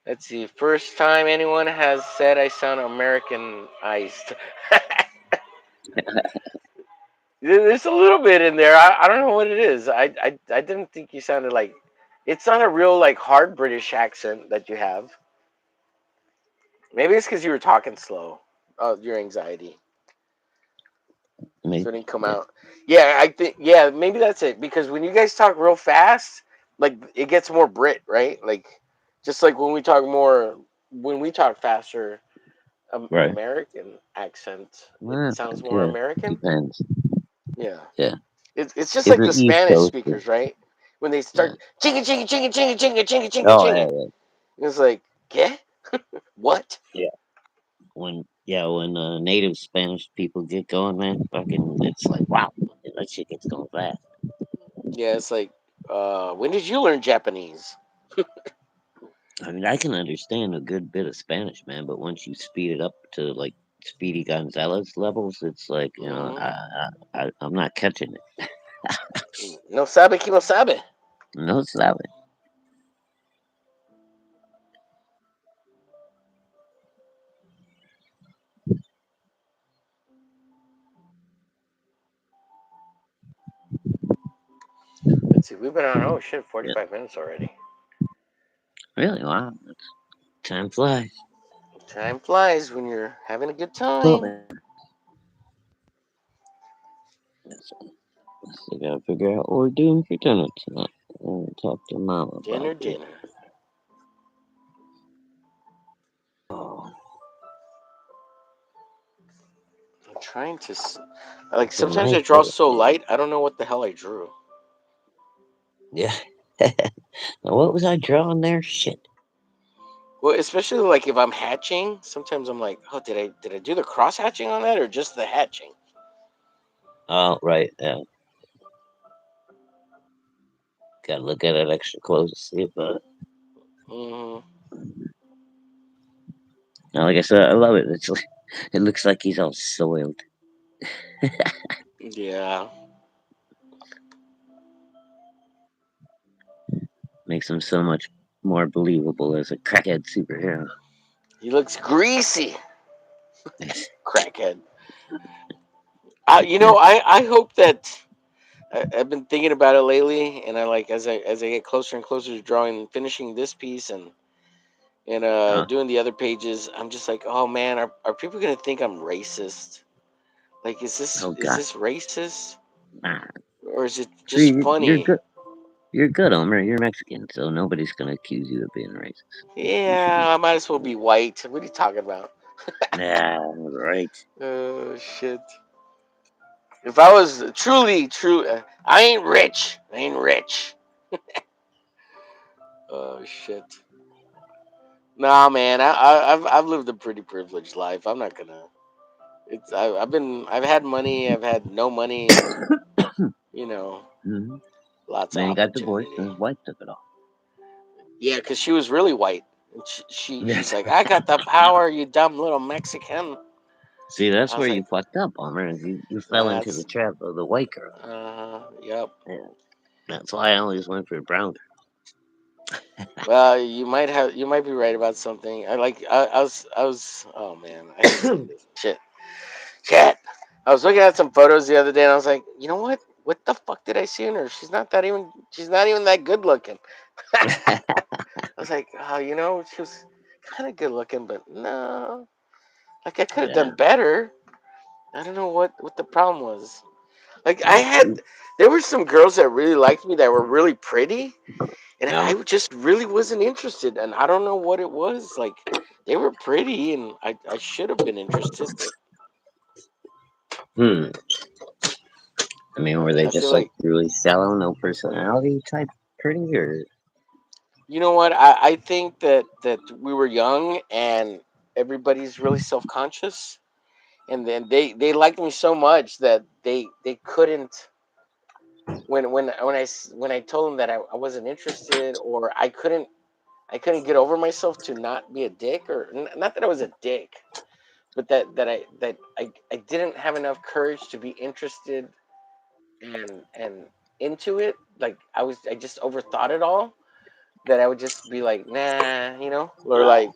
Let's see. First time anyone has said I sound Americanized. There's a little bit in there. I don't know what it is. I didn't think you sounded like... It's not a real like hard British accent that you have. Maybe it's because you were talking slow. Your anxiety. Maybe. So it didn't come out. Yeah, I think. Yeah, maybe that's it. Because when you guys talk real fast, like it gets more Brit, right? Like just like when we talk faster, American accent, it sounds more American. Depends. Yeah. Yeah. It's just like the Spanish speakers, right? When they start chinga chinga chinga chinga chinga chinga chinga chinga. It's like, get what? Yeah. When native Spanish people get going, man, it's like, wow, that shit gets going fast. Yeah, it's like, when did you learn Japanese? I mean, I can understand a good bit of Spanish, man, but once you speed it up to like Speedy Gonzalez levels, it's like Hmm. I'm not catching it. No sabe que no sabe. No sabe. Let's see. We've been on. Oh shit, Yeah, 45 minutes already. really? Wow, time flies. Time flies when you're having a good Well, time. so we gotta figure out what we're doing for dinner tonight. I'll talk to Mom about Dinner, it. dinner. Oh, I'm trying to. Like it's a sometimes I nice draw little so thing. light, I don't know what the hell I drew. Yeah. Now, what was I drawing there? Shit. Well, especially like if I'm hatching, sometimes I'm like, oh, did I do the cross hatching on that or just the hatching? Oh, right. Yeah. Gotta look at it extra close to see it, but Hmm. no, like I said, I love it. It's like, it looks like he's all soiled. Yeah, Makes him so much more believable as a crackhead superhero. he looks greasy, crackhead. I hope that I've been thinking about it lately, and I like as I get closer and closer to drawing, finishing this piece, and Oh, doing the other pages. I'm just like, oh man, are people gonna think I'm racist? Like, is this oh is God. this racist Nah. or is it See, just you're funny? good. You're good, Homer. You're Mexican, so nobody's gonna accuse you of being racist. You should be. Yeah, I might as well be white. What are you talking about? Yeah, right. Oh shit! If I was truly true, I ain't rich. I ain't rich. Oh shit! Nah, man. I've lived a pretty privileged life. I'm not gonna. I've had money. I've had no money, and you know, Hmm. lots of Then he got divorced, and opportunity. his wife took it all. Yeah, because she was really white. And she's like, I got the power, you dumb little Mexican. See, that's I where was you like, fucked up, Homer. You fell into the that's trap of the white girl. yep. Yeah, that's why I always went for a brown Well, you might be right about something. I was oh man, I hate girl. saying this shit. I was looking at some photos the other day and I was like, you know what? What the fuck did I see in her? She's not even that good looking. I was like, oh, she was kind of good looking, but no, like I could have done Yeah. better. I don't know what the problem was. Like Oh, shoot. there were some girls that really liked me that were really pretty, and Yeah. I just really wasn't interested. And I don't know what it was. Like they were pretty, and I should have been interested, but Hmm. I mean, were they I feel just like like really shallow, no personality type pretty, or you know what? I think that we were young and everybody's really self conscious, and then they liked me so much that they couldn't when I told them that I wasn't interested or I couldn't get over myself to not be a dick or not that I was a dick, but that I didn't have enough courage to be interested and into it. Like I just overthought it all. That I would just be like, nah, or like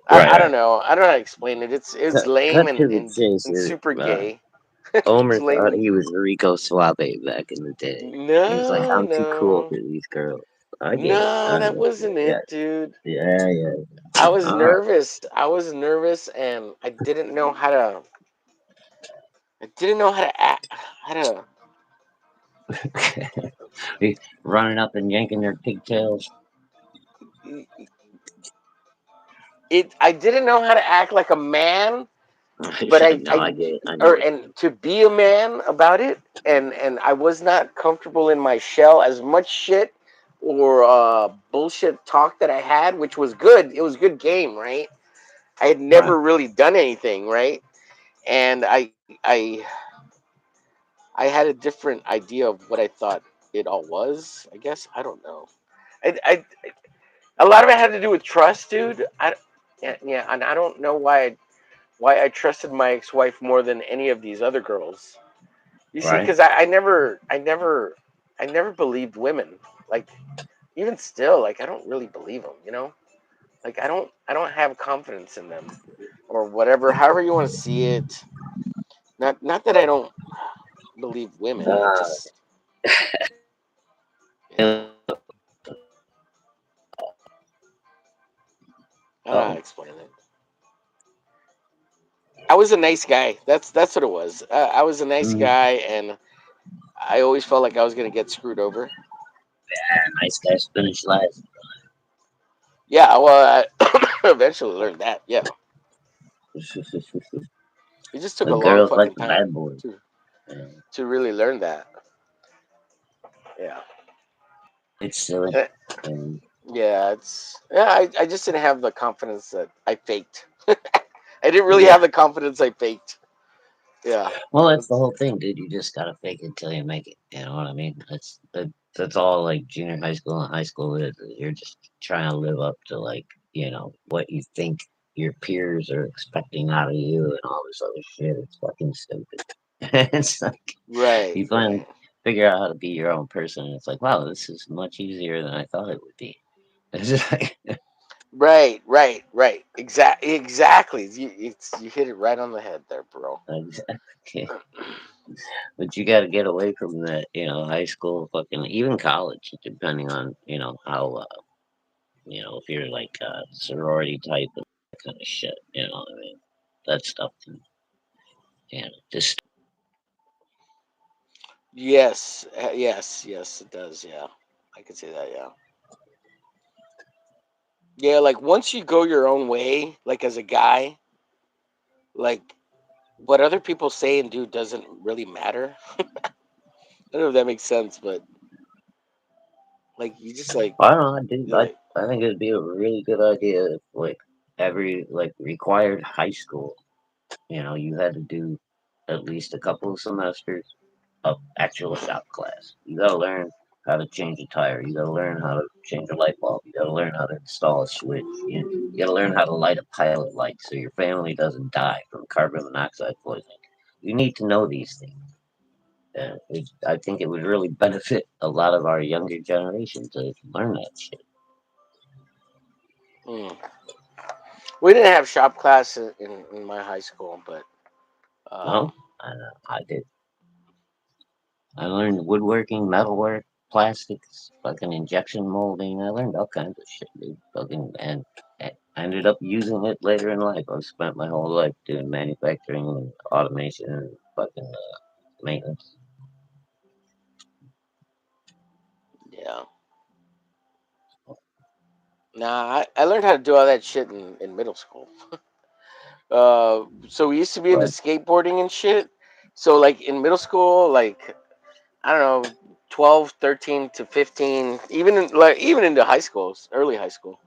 I right? don't know. I don't know how to explain it. It's lame Cut and to the and, chase and here. super gay. It's Homer lame thought and he was Rico Suave back in the day. He was like, no, "I'm too cool no, for these girls." I get it. no. I That understand. wasn't Yeah, it, dude. yeah, yeah. I was All right. nervous. I was nervous, and I didn't know how to. I didn't know how to act. How to. He's running up and yanking their pigtails. It. I didn't know how to act like a man, but No, I get it. I know or what you and mean. to be a man about it, and I was not comfortable in my shell. As much shit or bullshit talk that I had, which was good. It was good game, right? I had Right. never really done anything, right? And I had a different idea of what I thought it all was. I guess I don't know. I A lot of it had to do with trust, dude. Yeah, and I don't know why I trusted my ex-wife more than any of these other girls. You see, Right? because I never believed women. Like even still, like I don't really believe them. You know, like I don't have confidence in them or whatever. However you want to see it. Not that I don't believe women. I Uh, just yeah. I don't know how to oh. explain it. I was a nice guy. That's what it was. I was a nice Mm, guy, and I always felt like I was gonna get screwed over. nice guys finish last. Yeah, well, I eventually learned that. Yeah, it just took The a long girls like fucking the time bad boys. to Yeah. really learn that. Yeah, It's silly. Eh, And yeah, it's yeah. I just didn't have the confidence that I faked. I didn't really yeah. have the confidence I faked. Yeah, Well, that's the that's whole thing, dude. You just gotta fake it till you make it. You know what I mean? That's all like junior high school and high school is. You're just trying to live up to like what you think your peers are expecting out of you and all this other shit. It's fucking stupid. It's like right, you finally right, figure out how to be your own person. And it's like, wow, this is much easier than I thought it would be. It's just like, right. Exactly. You hit it right on the head there, bro. okay. But you got to get away from that, high school, fucking, even college, depending on, how, if you're like sorority type and that kind of shit, what I mean? That stuff can, just, Yes, it does. Yeah, I could say that. Yeah, yeah. Like once you go your own way, like as a guy, like what other people say and do doesn't really matter. I don't know if that makes sense, but like you just I don't know, dude, you're like I think it'd be a really good idea if, like, every, like, required high school, you had to do at least a couple of semesters of actual shop class. You gotta learn how to change a tire. You gotta learn how to change a light bulb. You gotta learn how to install a switch. You gotta learn how to light a pilot light so your family doesn't die from carbon monoxide poisoning. You need to know these things. I think it would really benefit a lot of our younger generation to learn that shit. mm. We didn't have shop class in my high school, but No, I did. I learned woodworking, metalwork, plastics, fucking injection molding. I learned all kinds of shit, dude. And I ended up using it later in life. I've spent my whole life doing manufacturing and automation and fucking maintenance. yeah, nah. I learned how to do all that shit in middle school. So we used to be into But skateboarding and shit. So like in middle school, like I don't know, 12, 13 to 15, even into high schools, early high school.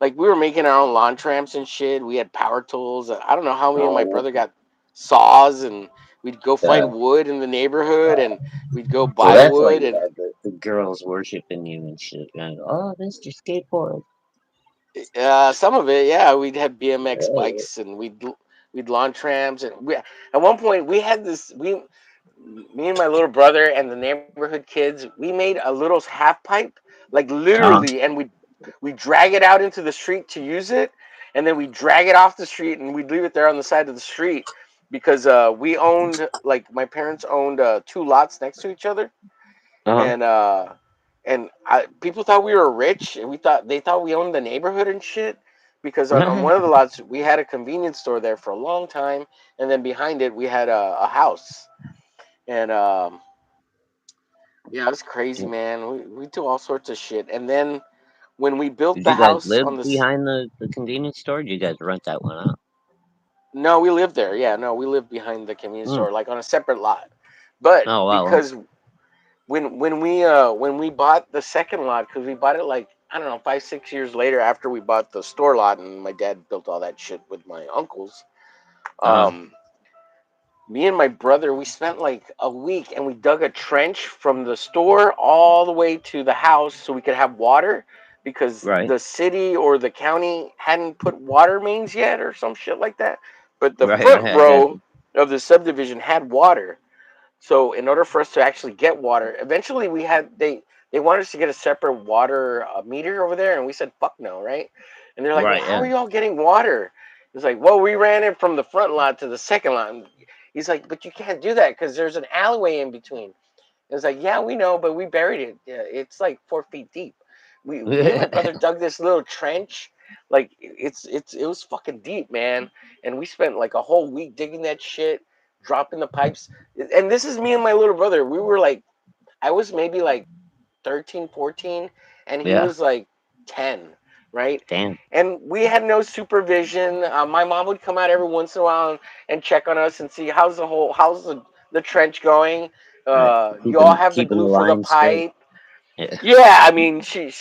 Like we were making our own lawn tramps and shit. We had power tools. I don't know how me and my oh, brother got saws, and we'd go yeah. find wood in the neighborhood, and we'd go So buy that's why wood. you And had the girls worshiping you and shit. And, oh, Mr. Skateboard. some of it, yeah, we'd have BMX Yeah. bikes, and we'd lawn tramps, and we at one point we had this we me and my little brother and the neighborhood kids, we made a little half pipe, like Uh-huh. literally, and we drag it out into the street to use it, and then we drag it off the street and we'd leave it there on the side of the street because we owned, like my parents owned two lots next to each other, Uh-huh. and people thought we were rich, and they thought we owned the neighborhood and shit. Because on one of the lots we had a convenience store there for a long time, and then behind it we had a house, and yeah, it was crazy, did, man. We do all sorts of shit. And then when we built did the you guys house live on this, behind the convenience store? Or did you guys rent that one out? no, we lived there. Yeah, no, we lived behind the convenience Hmm. store, like on a separate lot. But Oh, wow. because when we bought the second lot, because we bought it like I don't know 5 6 years later after we bought the store lot, and my dad built all that shit with my uncles. Uh-huh. Um, Me and my brother, we spent like a week, and we dug a trench from the store all the way to the house so we could have water. because Right. the city or the county hadn't put water mains yet or some shit like that. But the Right. front Right. I got row you. of the subdivision had water. So in order for us to actually get water, eventually they wanted us to get a separate water meter over there, and we said fuck no, right? And they're like, well, Right. how Yeah. are you all getting water? It's like, well, we ran it from the front lot to the second lot. And he's like, but you can't do that because there's an alleyway in between. It's like, yeah, we know, but we buried it. Yeah, it's like 4 feet deep. Me and my brother dug this little trench. Like it was fucking deep, man. And we spent like a whole week digging that shit, dropping the pipes. And this is me and my little brother. We were like, I was maybe like 13, 14, and he Yeah. was like 10, right? Damn. And we had no supervision. My mom would come out every once in a while and check on us and see how's the trench going. Right. You all Keeping have the keeping the glue for the line straight. pipe. Yeah. Yeah, I mean, she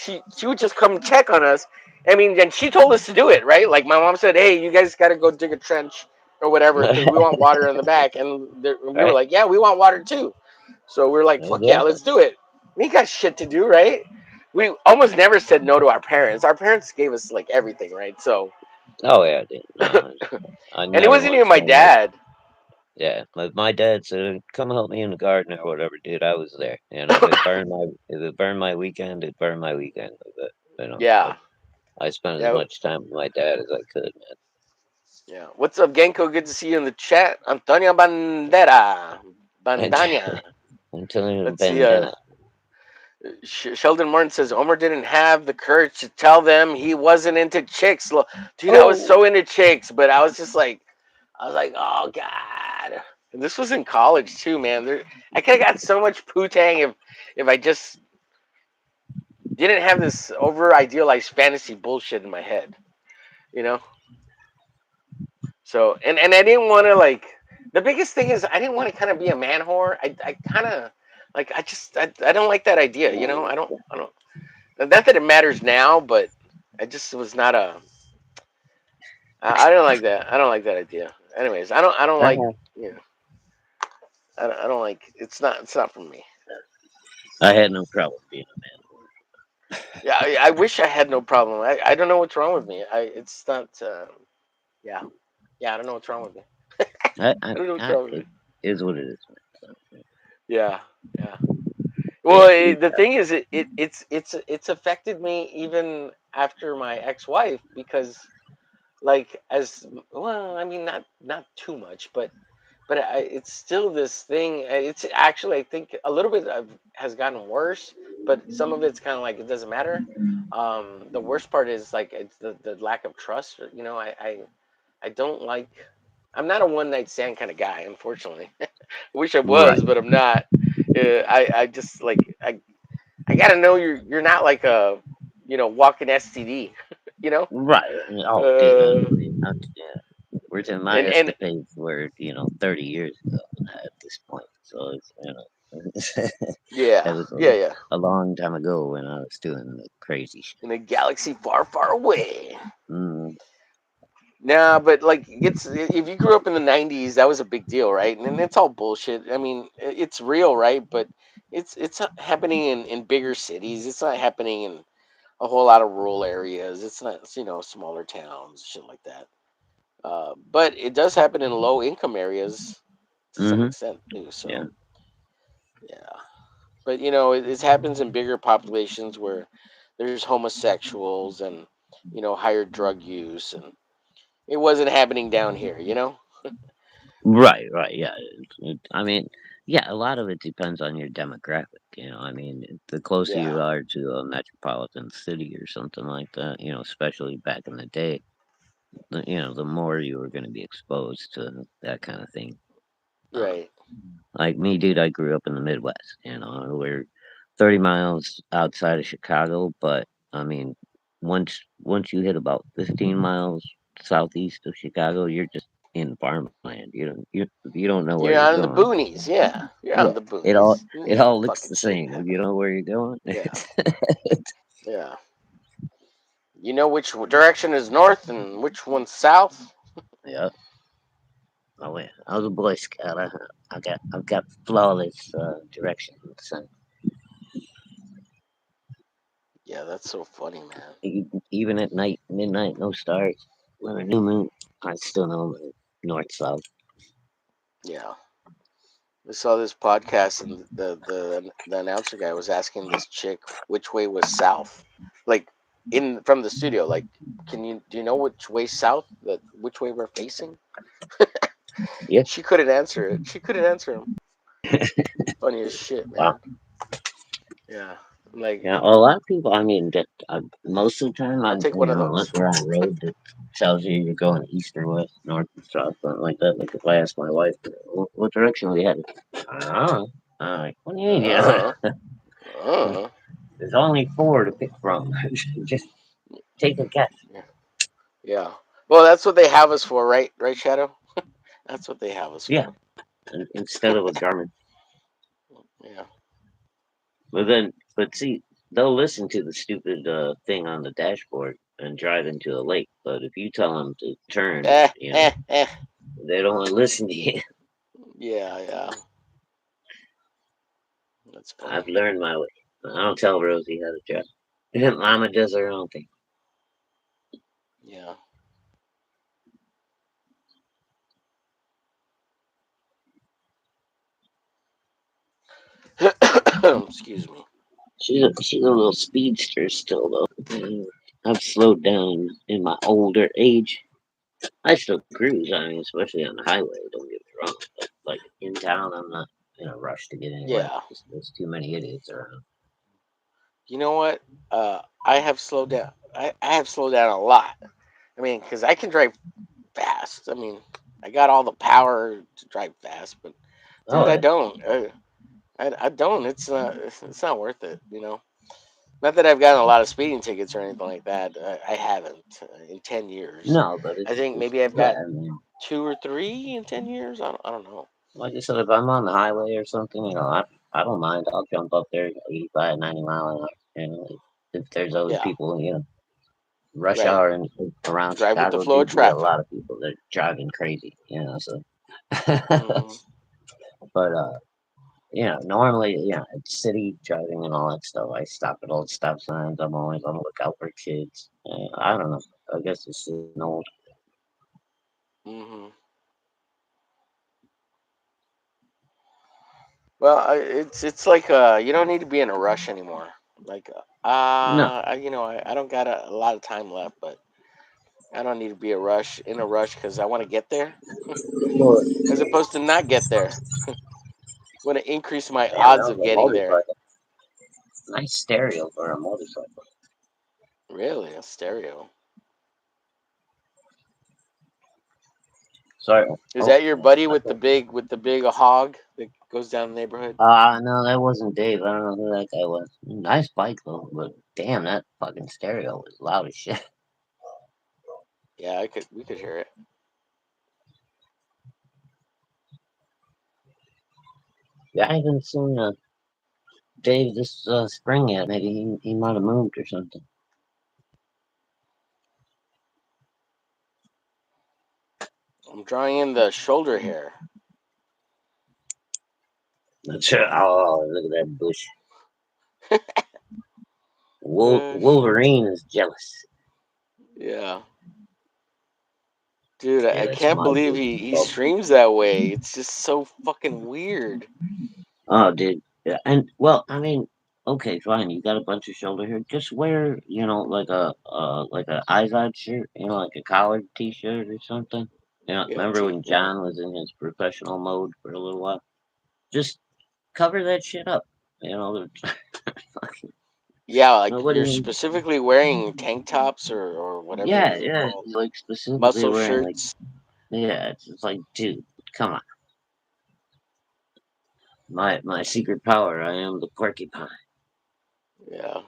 would just come check on us. I mean, and she told us to do it, right? Like my mom said, "Hey, you guys got to go dig a trench or whatever because we want water in the back." And we were Right. like, "Yeah, we want water too." So we're like, "Fuck yeah, Exactly. let's do it." We got shit to do, right? We almost never said no to our parents. Our parents gave us like everything, right? So, Oh yeah, dude. and No, I it never wasn't once even my said no. dad. Yeah, my dad said, "Come help me in the garden or whatever, dude." I was there. You know, if it burned my weekend, it burned my weekend. But Yeah, I spent as yeah, much time with my dad as I could, man. yeah. What's up, Genko? Good to see you in the chat. Antonio Bandera, And Bandania. until Let's see. bandana. Sheldon Martin says Omar didn't have the courage to tell them he wasn't into chicks. Dude, I was Oh, so into chicks, but I was just like, I was like, oh god. And this was in college too, man. I could have got so much poo-tang if I just didn't have this over idealized fantasy bullshit in my head, you know. So and I didn't want to like. The biggest thing is I didn't want to kind of be a man whore. I kind of like I don't like that idea, you know. I don't. Not that it matters now, but I just was not a. I don't like that. I don't like that idea. Anyways, I don't I like have. you know. I don't like. It's not for me. I had no problem being Yeah, I wish I had no problem. I don't know what's wrong with me. It's not. Yeah, yeah. I don't know what's wrong with me. a man. I don't know what's wrong with me. It is what it is, man. So, Yeah, yeah. yeah, Well, to each the their thing is, it's affected me even after my ex-wife because like as well. I mean, not too much, but it's still this thing. It's actually I think a little bit has gotten worse, but some of it's kind of like it doesn't matter. The worst part is like it's the lack of trust. You know, I don't like. I'm not a one night stand kind of guy, unfortunately. I wish I right, was, but I'm not. I just like I gotta know you're not like a walking STD. You know, right. Oh, dude, uh, yeah. We're in my and escapades were 30 years ago at this point. So it's that yeah, was yeah, yeah. a long time ago when I was doing the crazy shit. In a galaxy far, far away. Mm, Nah, but like it's if you grew up in the '90s, that was a big deal, right? And it's all bullshit. I mean, it's real, right? But it's not happening in bigger cities. It's not happening in a whole lot of rural areas. It's not smaller towns, shit like that. But it does happen in low income areas to some mm-hmm. extent too. Yeah. So yeah, but it happens in bigger populations where there's homosexuals and higher drug use, and it wasn't happening down here. Right, right, yeah. I mean, yeah, a lot of it depends on your demographic. I mean, the closer Yeah, you are to a metropolitan city or something like that, especially back in the day, the more you were going to be exposed to that kind of thing. Um, right. like me, dude, I grew up in the Midwest. We're 30 miles outside of Chicago, but I mean, once you hit about 15 miles southeast of Chicago, you're just in farmland. You don't know where You're you're on the going. boonies. Yeah, you're Yeah, on the it all boonies. it Ain't no all looks fucking the shit same. If you happening. know where you're going, Yeah, yeah. You know which direction is north and which one's south. yeah. Oh yeah, I was a Boy Scout. I've got flawless direction. So, Yeah, that's so funny, man. Even at night, midnight, no stars, with a new moon, I still know my north south. Yeah. I saw this podcast, and the announcer guy was asking this chick which way was south, like in from the studio. Like, do you know which way south? That which way we're facing? Yeah, She couldn't answer it. She couldn't answer him. Funny as shit, wow. man. Yeah, like Yeah, a lot of people. I mean, that most of the time, I'll take one of unless those. we're on a road that tells you you're going east or west, north or south, something like that. Like if I ask my wife, what direction we headed? I don't know. I'm like, what do you mean? Yeah, Uh, uh, there's only four to pick from. Just take a guess. yeah, yeah. Well, that's what they have us for, right? Right, Shadow. That's what they have us Yeah, for. instead of a Garmin. Yeah. But see, they'll listen to the stupid thing on the dashboard and drive into a lake. But if you tell them to turn, Eh, eh, eh. they don't want to listen to you. Yeah, yeah. That's I've funny. learned my way. I don't tell Rosie how to drive. Mama does her own thing. Yeah. Excuse me. She's a little speedster still though. I've slowed down in my older age. I still cruise. I mean, especially on the highway. Don't get me wrong. But like in town, I'm not in a rush to get anywhere. Yeah. There's too many idiots around. You know what? I have slowed down. I have slowed down a lot. I mean, because I can drive fast. I mean, I got all the power to drive fast, but Oh dude, I yeah. don't. I don't. It's not worth it. You know. Not that I've gotten a lot of speeding tickets or anything like that. I haven't in 10 years. No, but I think it's maybe I've yeah. got I mean, two or three in 10 years. I don't know. like I said, if I'm on the highway or something, I don't mind. I'll jump up there 85, 90 mile an hour. You know, if there's other Yeah. people, rush Right. hour and around Drive with the Chicago, flow of dude, you got a traffic. lot of people that are driving crazy. So. Hmm. But normally, it's city driving and all that stuff. I stop at all stop signs. I'm always on the lookout for kids. I don't know. I guess it's an old. Hmm. Well, it's like you don't need to be in a rush anymore. Like No, I don't got a lot of time left, but I don't need to be a rush because I want to get there, well, as opposed to not get there. Want to increase my damn, that odds was of a getting there. motorcycle. Nice stereo for a motorcycle. Really, a stereo. Sorry. Is Oh, that your buddy I thought. with the big hog that goes down the neighborhood? No, that wasn't Dave. I don't know who that guy was. Nice bike though, but damn, that fucking stereo was loud as shit. Yeah, I could we could hear it. Yeah, I haven't seen Dave this spring yet. Maybe he might have moved or something. I'm drawing in the shoulder hair. That's oh, look at that bush. Bush. Wolverine is jealous. Yeah. Dude, Yeah, I that's can't my believe bush. he streams that way. It's just so fucking weird. Oh, dude. Yeah, and well, I mean, okay, fine. You got a bunch of shoulder hair. Just wear, like a Izod shirt, like a collared T-shirt or something. Yeah, Remember when John was in his professional mode for a little while? Just cover that shit up. You know, yeah, like nobody. you're specifically wearing tank tops or whatever Yeah, they're yeah. called, Like specifically muscle wearing like, shirts. yeah. It's just like, dude, come on. My secret power. I am the porcupine. Yeah.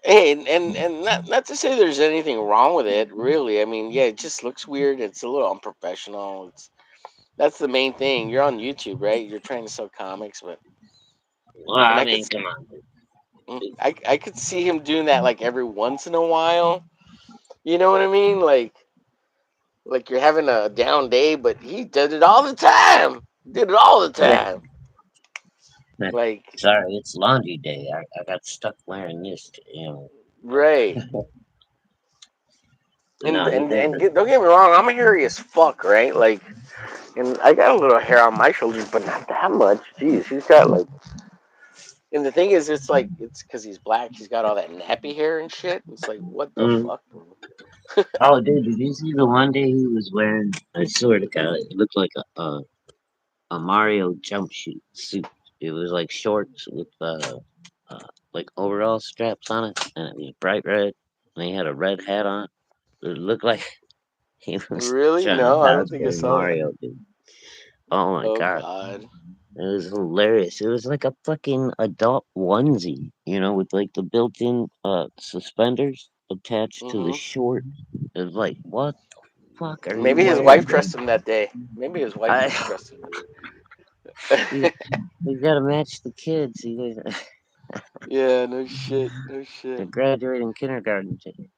Hey, and not to say there's anything wrong with it, really. I mean, yeah, it just looks weird. It's a little unprofessional. That's the main thing. You're on YouTube, right? You're trying to sell comics, but Well, and I mean, come on. I could see him doing that like every once in a while. You know what I mean? Like you're having a down day, but he did it all the time. Did it all the Yeah. time. Like, Sorry, it's laundry day. I got stuck wearing this. right. And No, he and did. and get, don't get me wrong, I'm hairy as fuck, right? Like, and I got a little hair on my shoulders, but not that much. Jeez, he's got like. And the thing is, it's like it's because he's black. He's got all that nappy hair and shit. It's like, what the Mm. fuck? Oh, dude, did you see the one day he was wearing? I swear to God, it looked like a Mario suit. It was like shorts with uh like overall straps on it, and it was bright red. And he had a red hat on. It looked like he was Really? trying to No, I don't think I cosplay saw that. Mario, dude. Oh my Oh God. God. It was hilarious. It was like a fucking adult onesie, with like the built-in suspenders attached to the Hmm. short. It was like, what the fuck are you Maybe his wearing, wife dude? dressed him that day. Maybe his wife I dressed him that you, day. you gotta match the kids. Yeah, no shit, no They're shit. graduating kindergarten today.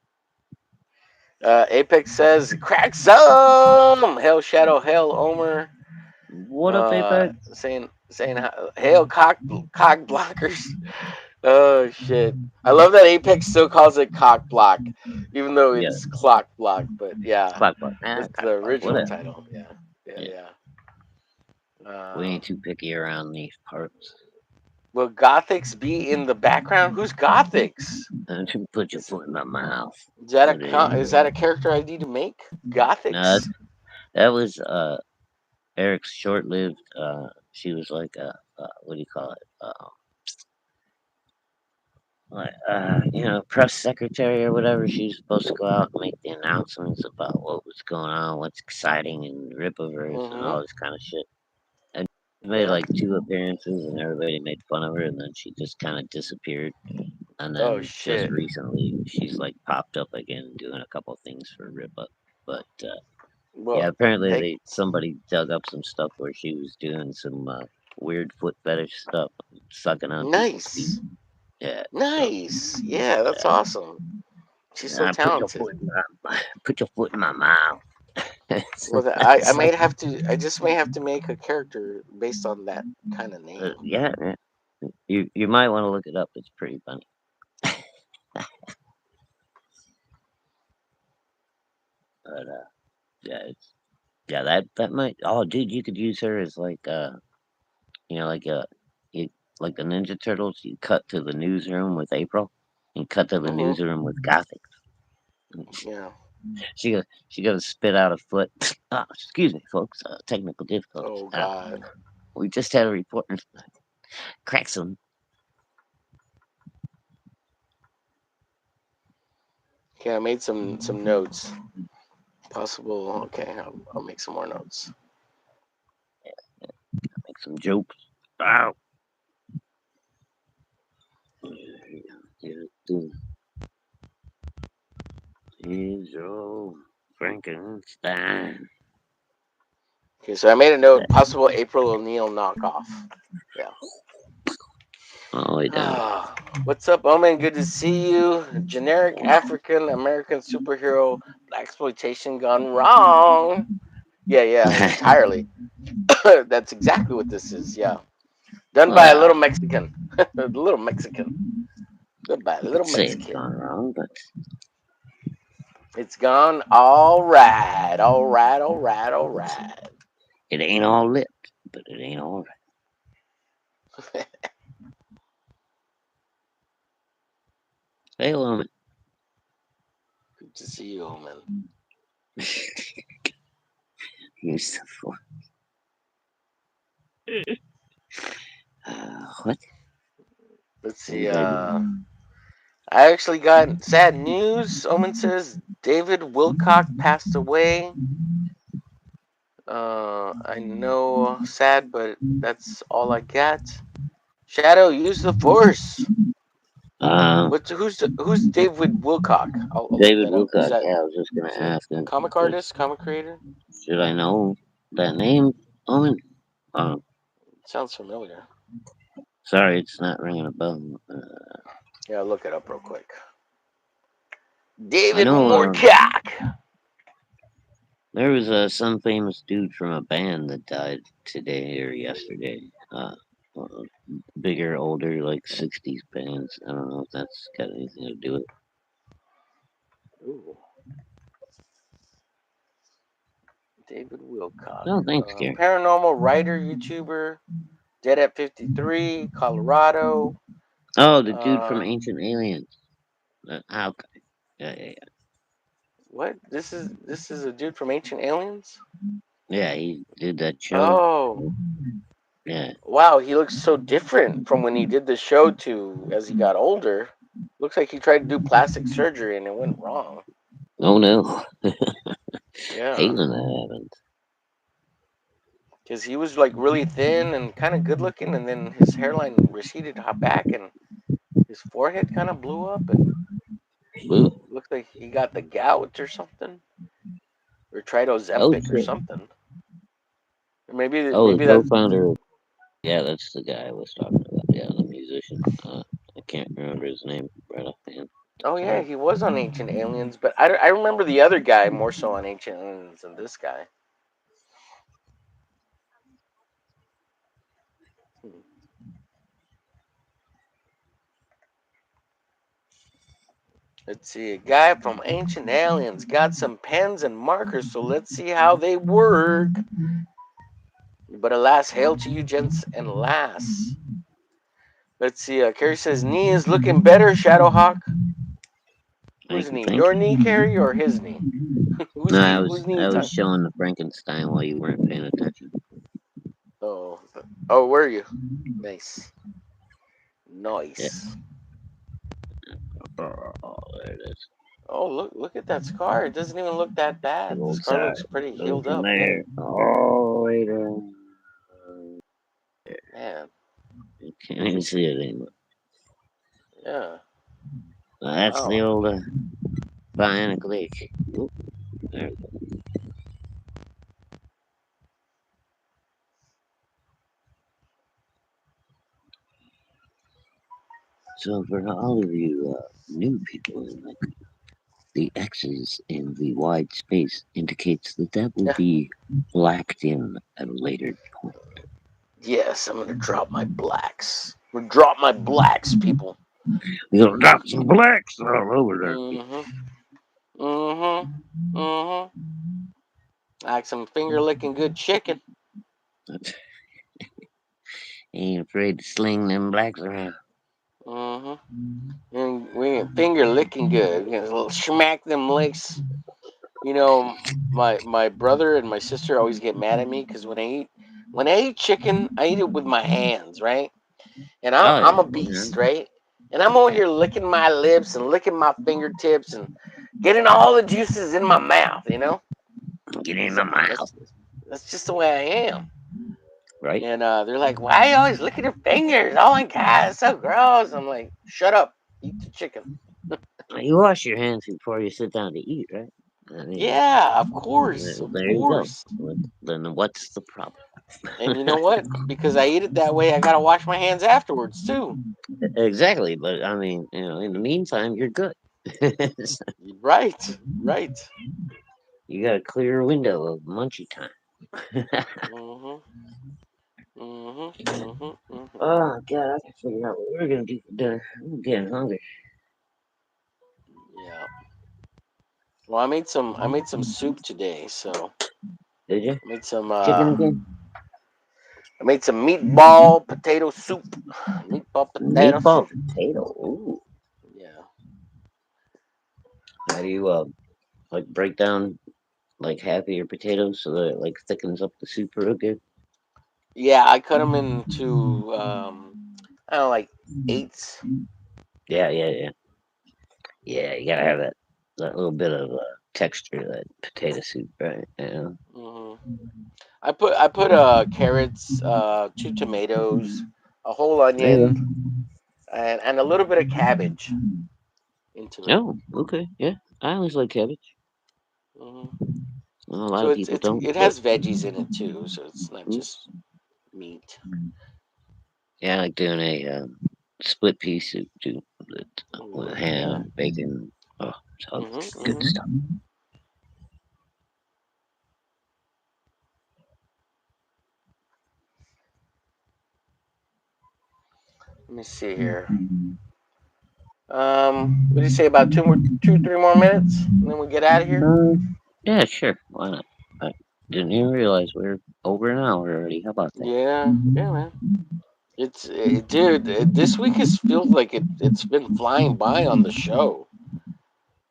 Apex says, crack some! Hail Shadow, hail Omer. What up, Apex? Saying hail cock blockers. Oh shit! I love that Apex still calls it cock block, even though Yeah, it's clock block. But yeah, clock block. that's Clock the block. original Whatever. title. Yeah, yeah, Yeah, yeah. we ain't too picky around these parts. Will Gothics be in the background? Who's Gothics? Put your Is foot in my mouth. Put it in is your. that a character ID to make? No, Gothics? that was Eric's short-lived. She was like a what do you call it? Like press secretary or whatever. She was supposed to go out and make the announcements about what was going on, what's exciting in Rippaverse, and Mm-hmm. all this kind of shit. And she made Yeah. like two appearances, and everybody made fun of her, and then she just kind of disappeared. And Oh then just shit. recently, she's like popped up again, doing a couple things for Rippa. But yeah, Well, apparently take somebody dug up some stuff where she was doing some weird foot fetish stuff, sucking on people's feet. nice, Yeah, so nice. Yeah, that's awesome. She's so put your talented. foot in put your foot in my mouth. Well, I might have to. I just may have to make a character based on that kind of name. Yeah, yeah. You might want to look it up. It's pretty funny. But yeah, that might. Oh, dude, you could use her as like like you, like the Ninja Turtles. You cut to the newsroom with April, and cut to the Mm-hmm. newsroom with Gothic. Yeah. She got to spit out a foot. Excuse me, folks. Technical difficulties. Oh God. We just had a report. Crack some. Okay, I made some notes. Possible. Okay, I'll make some more notes. Make some jokes. Ow. Xero Frankenstein. Okay, so I made a note. Possible April O'Neil knockoff. Yeah. All the way down. Ah, what's up, Omen? Good to see you. Generic African American superhero black exploitation gone wrong. Yeah, yeah, entirely. That's exactly what this is. Yeah, done by a little Well, Mexican. A little Mexican. Done by a you little could say it's Mexican. gone wrong, but It's gone all right, all right, all right, all right. it ain't all lit. But it ain't all right. Hey, woman. Good to see you, Omen. You so what? Let's What see. did I do? I actually got sad news. Omen says David Wilcock passed away. I know, sad, but that's all I got. Shadow, use the force. Uh, Who's David Wilcock? I'll look David that up. Wilcock. Yeah, I was just gonna Is it ask him. comic artist, comic creator? Should I know that name, woman? Uh, Sounds familiar. Sorry, it's not ringing a bell. Yeah, I'll look it up real quick. I David know Moorcock. there was some famous dude from a band that died today or yesterday. bigger, older, like 60s bands. I don't know if that's got anything to do with it. Ooh, David Wilcock, Oh, thanks, Gary. paranormal writer, YouTuber, dead at 53, Colorado. Oh, the dude from Uh, Ancient Aliens. Okay. Yeah. what? This is a dude from Ancient Aliens. Yeah, he did that show. Oh, Yeah. wow, he looks so different from when he did the show to as he got older. Looks like he tried to do plastic surgery and it went wrong. Oh, no. Yeah, Hate when that happens. because he was like really thin and kind of good looking, and then his hairline receded back, and his forehead kind of blew up, and Ooh. looked like he got the gout or something, or tried Oh, Ozempic or shit. something. Or maybe Oh, the maybe that. co-founder. Yeah, that's the guy I was talking about. Yeah, the musician. I can't remember his name right offhand. Oh yeah, he was on Ancient Aliens, but I remember the other guy more so on Ancient Aliens than this guy. Hmm. Let's see, a guy from Ancient Aliens got some pens and markers, so let's see how they work. But alas, hail to you, gents and lass. Let's see, Carrie says, knee is looking better, Shadowhawk. Thank Whose you, knee? thank Your you. knee, Carrie, or his knee? No, Whose knee you I was talking? showing the Frankenstein while you weren't paying attention. Oh, oh, where are you? Nice. Yeah. Nice. Oh, there it is. Oh, look at that scar. It doesn't even look that Big bad. The old scar side. looks pretty Goes healed from up. Yeah. there all the way down. Man. You can't even see it anymore. Yeah. That's the Wow. old bionic leg. Oop, there we go. So for all of you new people, like the X's in the wide space indicates that that will Yeah. be blacked in at a later point. Yes, I'm gonna drop my blacks. I'm gonna drop my blacks, people. You're gonna drop some blacks all over there. Mm-hmm. Mm-hmm. Mm-hmm. Like some finger licking good chicken. Ain't afraid to sling them blacks around. Mm-hmm. And we ain't finger licking good. You know, smack them licks. You know, my brother and my sister always get mad at me because when I eat chicken, I eat it with my hands, right? And Oh I'm yeah, a beast, right? And I'm over here licking my lips and licking my fingertips and getting all the juices in my mouth, you know? get in 'Cause my mouth, that's just the way I am. right? And they're like, "Why are you always licking your fingers? Oh my god, it's so gross." I'm like, "Shut up, eat the chicken." You wash your hands before you sit down to eat, right? I mean, Yeah, of course, of there you go. course. Then what's the problem? And you know what? Because I eat it that way, I gotta wash my hands afterwards too. Exactly, but I mean, in the meantime, you're good. Right, right. You got a clear window of munchy time. Mhm, mhm, mhm, mhm. Oh God, I can figure out what we're gonna do for dinner. I'm getting hungry. Yeah. Well, I made some soup today, so Did you? I made some Chicken again? I made some meatball potato soup. Meatball potato Meatball soup. potato. Ooh. Yeah. How do you like break down like half of your potatoes so that it like thickens up the soup real good? Yeah, I cut them into I don't know, like eighths. Yeah. Yeah, you gotta have that little bit of texture, that potato soup, right? Yeah. Hmm. I put carrots, two tomatoes, a whole There you onion, go. and a little bit of cabbage into it. Oh, okay. Yeah. I always like cabbage. Hmm. Well, a lot So of it's people it's don't, it but has veggies in it too, so it's not mm, just meat. yeah, I like doing a split pea soup too, with Ooh, yeah. ham, bacon. Oh, so Hmm. good Hmm. stuff. Let me see here. What do you say about 3 more minutes, and then we get out of here? Yeah, sure. Why not? I didn't even realize we are over an hour already. How about Yeah, yeah, man. Dude. This week has feels like it's been flying by on the show.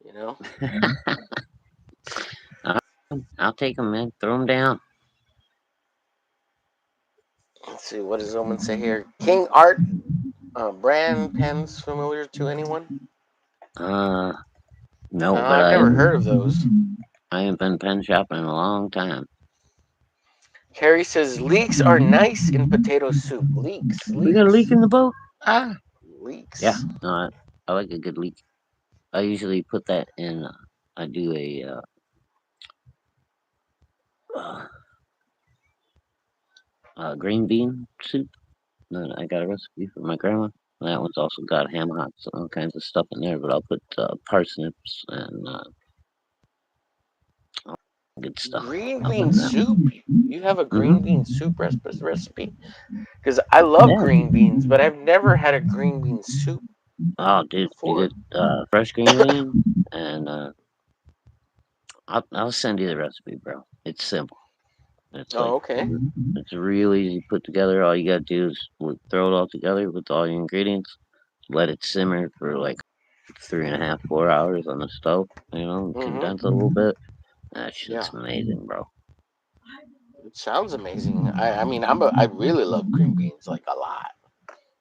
You know. that? I'll take them, man. Throw them down. Let's see. What does Omen say here? King Art brand pens familiar to anyone? Uh, no, but I've never heard of those. I haven't been pen shopping in a long time. Carrie says leeks are nice in potato soup. Leeks, We got a leak leeks, in the boat. Ah, yeah. leeks. No, I like a good leak. I usually put that in. I do a uh, green bean soup. Then I got a recipe from my grandma. That one's also got ham hocks and all kinds of stuff in there. But I'll put parsnips and good stuff Green up bean in that. soup? You have a green Mm-hmm. bean soup recipe? Because I love Yeah. green beans, but I've never had a green bean soup Oh, dude, you before. get fresh green beans, and I'll send you the recipe, bro. It's simple. It's Oh, like okay. it's real easy to put together. All you gotta do is throw it all together with all your ingredients. Let it simmer for like 3.5, 4 hours on the stove. You know, Mm-hmm. condense it a little bit. That shit's Yeah, amazing, bro. it sounds amazing. I mean, I really love green beans like a lot.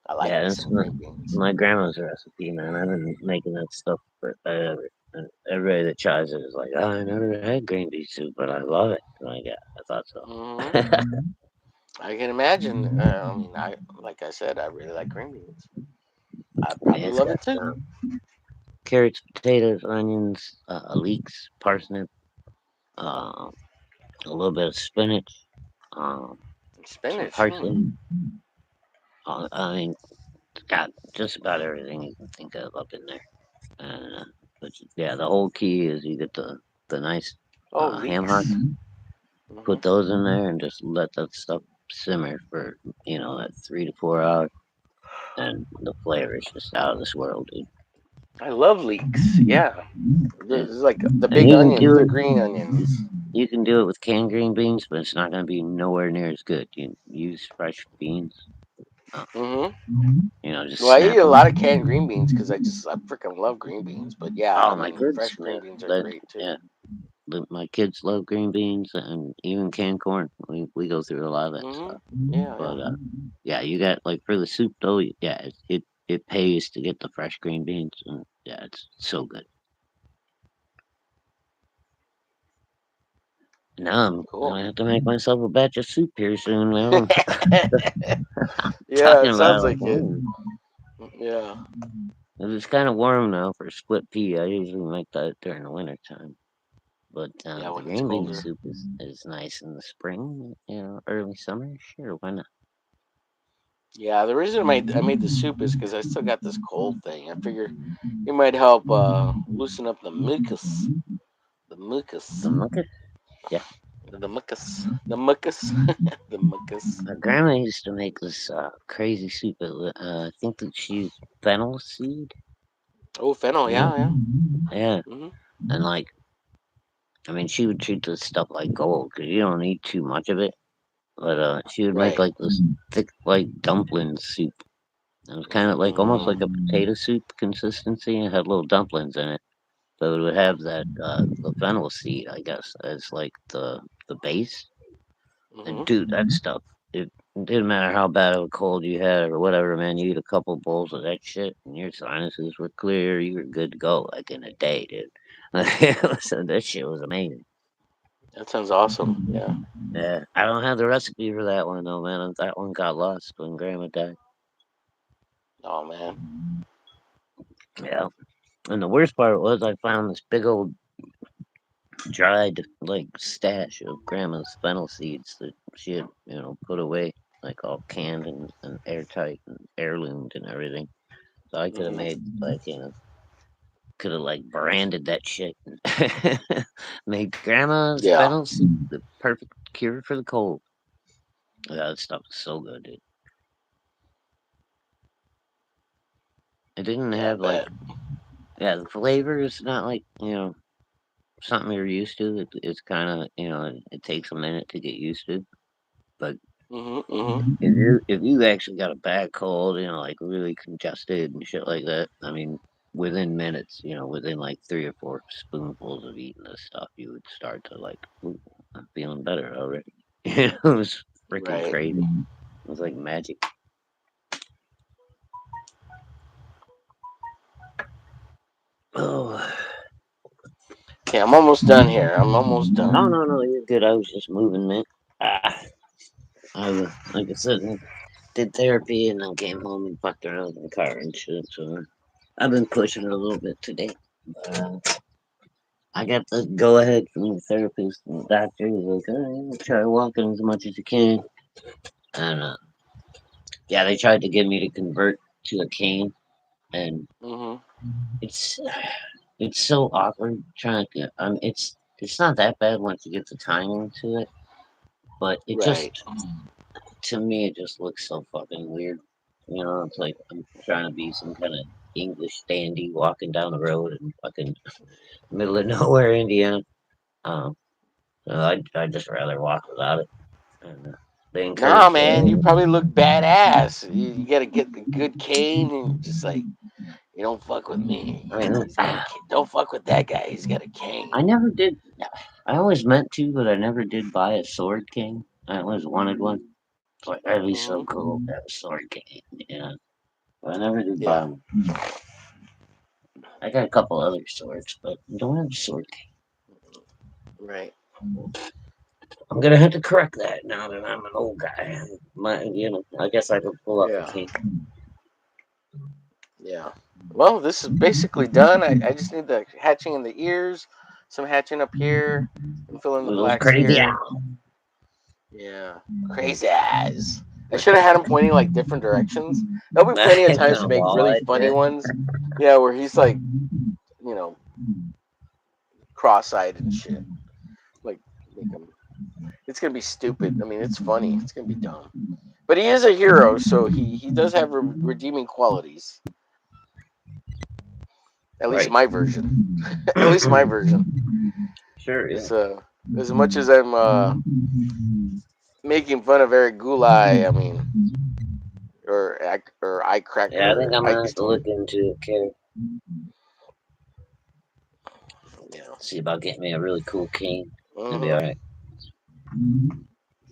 I like Yeah, me that's some green beans. my grandma's recipe, man. I've been making that stuff forever. And everybody that tries it is like, oh, I never had green bean soup, but I love it. Like, yeah, I thought so. Mm-hmm. I can imagine. I mean, I like I said, I really like green beans. I Yeah, probably it's love got it too. carrots, potatoes, onions, leeks, parsnip, uh, a little bit of spinach, um, some Spinach. Hmm. parsley. I mean, it's got just about everything you can think of up in there. But yeah, the whole key is you get the nice Oh, ham hocks, leeks. Mm-hmm. put those in there, and just let that stuff simmer for that 3 to 4 hours, and the flavor is just out of this world, dude. I love leeks. Yeah, Yeah. this is like the And big onions, the green onions. you can do it with canned green beans, but it's not going to be nowhere near as good. You use fresh beans, uh, Mm-hmm. just Well, I snap eat a them. lot of canned green beans because I freaking love green beans. But yeah, I Oh, my mean, kids, fresh green man. beans are That, great too. yeah, my kids love green beans and even canned corn. We go through a lot of that Mm-hmm. stuff. Yeah, yeah. But yeah, you got like for the soup though. Yeah, it pays to get the fresh green beans, and yeah, it's so good. Now I'm Cool. gonna have to make myself a batch of soup here soon, man. Yeah, Talking it about it sounds like, like it. Yeah. it's kind of warm now for split pea. I usually make that during the winter time. But Yeah, the when it's green bean colder. soup is nice in the spring, early summer. Sure, why not? Yeah, the reason I made the soup is because I still got this cold thing. I figure it might help loosen up the mucus. The mucus. The mucus? Yeah. The mucus. The mucus. The mucus. My grandma used to make this crazy soup. I think that she used fennel seed. Oh, fennel. You know? Yeah, yeah. Yeah. Hmm. And like, I mean, she would treat this stuff like gold because you don't eat too much of it. But she would make Right. like this thick, like dumpling soup. It was kind of like almost like a Mm-hmm. potato soup consistency. It had little dumplings in it. But it would have that the fennel seed, I guess, as like the base. And Mm-hmm. dude, that stuff, it didn't matter how bad of a cold you had or whatever, man. You eat a couple bowls of that shit, and your sinuses were clear. You were good to go, like in a day, dude. So that shit was amazing. That sounds awesome. Yeah. Yeah, I don't have the recipe for that one though, man. That one got lost when Grandma died. Oh man. Yeah, and the worst part was I found this big old dried like stash of Grandma's fennel seeds that she had, put away, like all canned and airtight and heirloomed and everything. So I could have Mm-hmm. made like could have like branded that shit and made Grandma's Yeah. fennel seed the perfect cure for the cold. That stuff is so good, dude. It didn't Yeah, I have like bet. yeah, the flavor is not like something you're used to. It's kind of it takes a minute to get used to. But Mhm. Mhm. if you actually got a bad cold, like really congested and shit like that, I mean, within minutes, within like 3 or 4 spoonfuls of eating this stuff, you would start to like, ooh, I'm feeling better already. It was freaking Right. crazy. It was like magic. Oh, Okay, I'm almost done here. I'm almost done. no, no, no, you're good. I was just moving, man. Ah, like I said, I did therapy and then came home and fucked around in the car and shit. So I've been pushing it a little bit today. I got the go ahead from the therapist and the doctor. He's like, all right, try walking as much as you can. And yeah, they tried to get me to convert to a cane, and Mhm. it's it's so awkward trying to. It's not that bad once you get the timing to it, but it Right. just to me it just looks so fucking weird. It's like I'm trying to be some kind of English dandy walking down the road in fucking middle of nowhere, Indiana. Um, so I'd just rather walk without it. And they Nah, encourage. man, you probably look badass. You gotta get the good cane and just like, you don't fuck with me. I mean, He's got a don't fuck with that guy. He's got a cane. I never did. I always meant to, but I never did buy a sword king. I always wanted one. It's like that'd be so Mhm. cool to have a sword king. Yeah, but I never did buy Yeah. one. I got a couple other swords, but I don't have a sword Right. king. I'm gonna have to correct that now that I'm an old guy. I guess I could pull off a Yeah. king Yeah. Well, this is basically done. I just need the hatching in the ears, some hatching up here, and fill in the with those blacks crazy here. owls. Yeah. Crazy eyes. I should have had him pointing like different directions. There'll be plenty of times to make really Walleye, funny yeah. ones. Yeah, where he's like, you know, cross-eyed and shit. Like, make him. It's gonna be stupid. I mean, it's funny. It's gonna be dumb. But he is a hero, so he does have redeeming qualities. At least Right. my version. At least my version. Sure, yeah. Is as much as I'm making fun of Eric Gulai, I mean, or Eye Yeah, I think Cracker I'm gonna Ike have to look into a character. you know. See about getting me a really cool cane. It'll be Hmm. alright.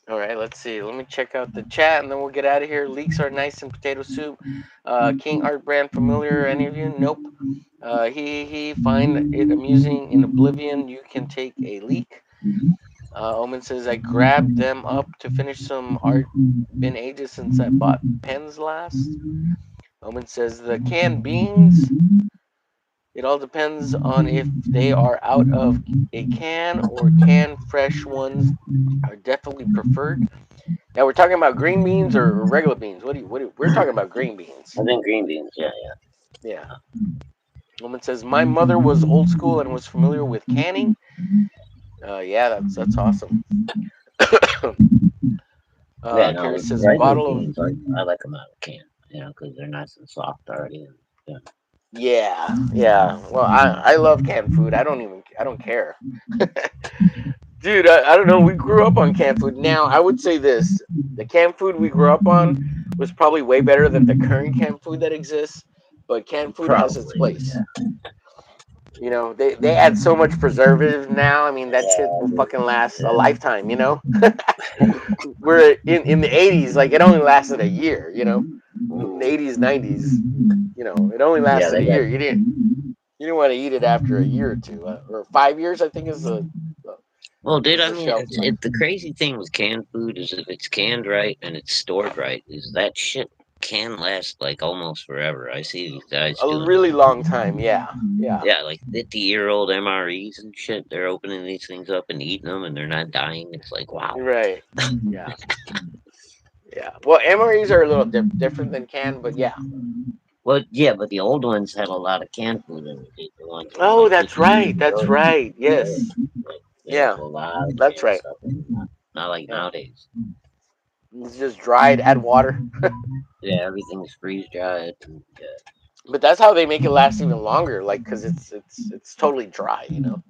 All right, let's see. Let me check out the chat, and then we'll get out of here. Leeks are nice in potato soup. King Art Brand familiar? Any of you? Nope. He find it amusing in Oblivion. You can take a leak. Omen says I grabbed them up to finish some art. Been ages since I bought pens last. Omen says the canned beans. It all depends on if they are out of a can or canned fresh ones are definitely preferred. Now we're talking about green beans or regular beans. We're talking about green beans. I think green beans, yeah, yeah. Yeah. Woman says my mother was old school and was familiar with canning. Yeah, that's awesome. Yeah, Carrie no, says regular bottle of beans, I like them out of a can, because they're nice and soft already. And, yeah. yeah, yeah. Well, I love canned food. I don't care. Dude, I don't know. We grew up on canned food. Now, I would say this: the canned food we grew up on was probably way better than the current canned food that exists. But canned food has its Probably, place. yeah. You know, they add so much preservative now. I mean, that shit will fucking last a Yeah, lifetime. You know, where in the '80s, like it only lasted a year. You know, in the '80s, '90s, you know, it only yeah, lasted they a got. year. You didn't want to eat it after a year or two, or 5 years. I think Well, dude, is I the mean, shelf life. the crazy thing with canned food is if it's canned right and it's stored right, is that shit can last like almost forever. I see these guys A doing really long time. Yeah, yeah, yeah, like 50-year-old MREs and shit. They're opening these things up and eating them, and they're not dying. It's like wow. right. Yeah, yeah. Well, MREs are a little different than canned, but yeah. Well, yeah, but the old ones had a lot of canned food in it. The ones from Oh, like that's 50 years right. That's ago. right. Yeah, Yes. like they had Yeah, a lot of that's canned right. stuff. Not like Yeah, nowadays. it's just dried. Add water. Yeah, everything's freeze dried. Yeah. But that's how they make it last even longer, like because it's totally dry, you know.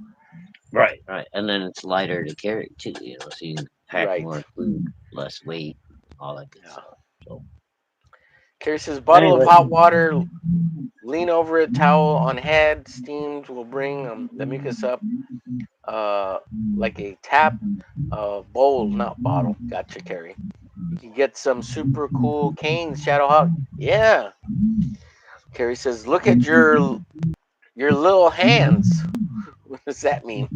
Right, right. And then it's lighter to carry too, you know, so you can pack Right. more food, less weight, all that good Yeah. stuff. So Carrie says bottle of anyway, hot water, lean over it, towel on head, steamed will bring the mucus up, uh, like a tap, bowl, not bottle. Gotcha, Carrie. You can get some super cool canes, Shadowhawk. Yeah. Carrie says, look at your little hands. What does that mean?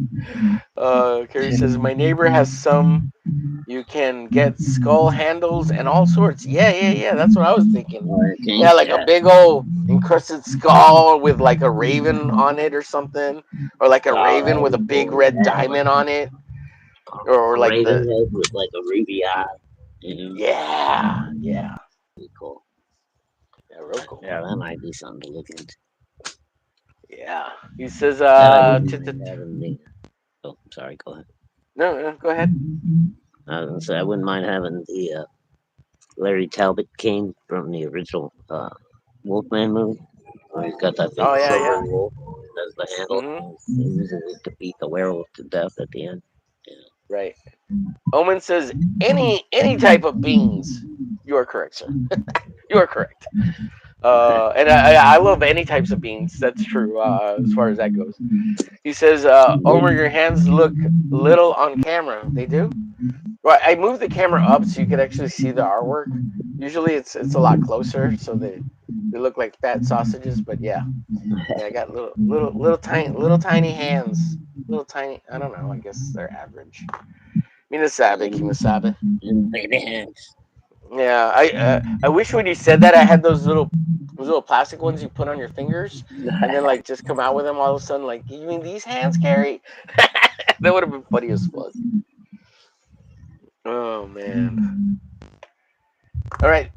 Carrie says, my neighbor has some. You can get skull handles and all sorts. Yeah, yeah, yeah. That's what I was thinking. okay, Yeah, like a yeah. big old encrusted skull with like a raven on it or something, or like a Oh, raven that with a was big cool. red Yeah, diamond on it, or a like raven the head with like a ruby eye. You know, yeah, yeah, pretty cool. yeah, real cool. Yeah, that might be something to look into. Yeah, he says, And I wouldn't mind having the. Oh, sorry. Go ahead. no, no, go ahead. I was gonna say I wouldn't mind having the Larry Talbot cane from the original Wolfman movie. Where he's got that big Oh yeah, silver yeah. wolf as the handle. Mm-hmm. He uses it to beat the werewolf to death at the end. Yeah. Right. Omen says any type of beans. You are correct, sir. You are correct. And I love any types of beans. That's true. As far as that goes. He says, Omer, your hands look little on camera. They do. Right. I moved the camera up so you could actually see the artwork. Usually it's a lot closer, so they look like fat sausages. But yeah, yeah, I got little tiny hands. Little tiny. I don't know. I guess they're average. Minasabe, Kimasabe. And baby hands. Yeah, I wish when you said that I had those little plastic ones you put on your fingers, and then like just come out with them all of a sudden. Like, you mean these hands, Carrie? That would have been funny as fuck. Oh man. All right,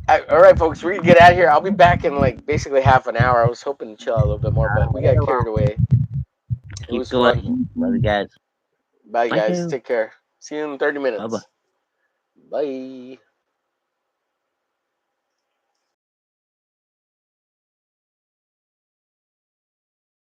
folks. We're gonna get out of here. I'll be back in like basically half an hour. I was hoping to chill out a little bit more, but we got carried away. It Keep was fun. going. Love you guys. Bye, Thank guys. you. Take care. See you in 30 Bye bye. minutes. Bye.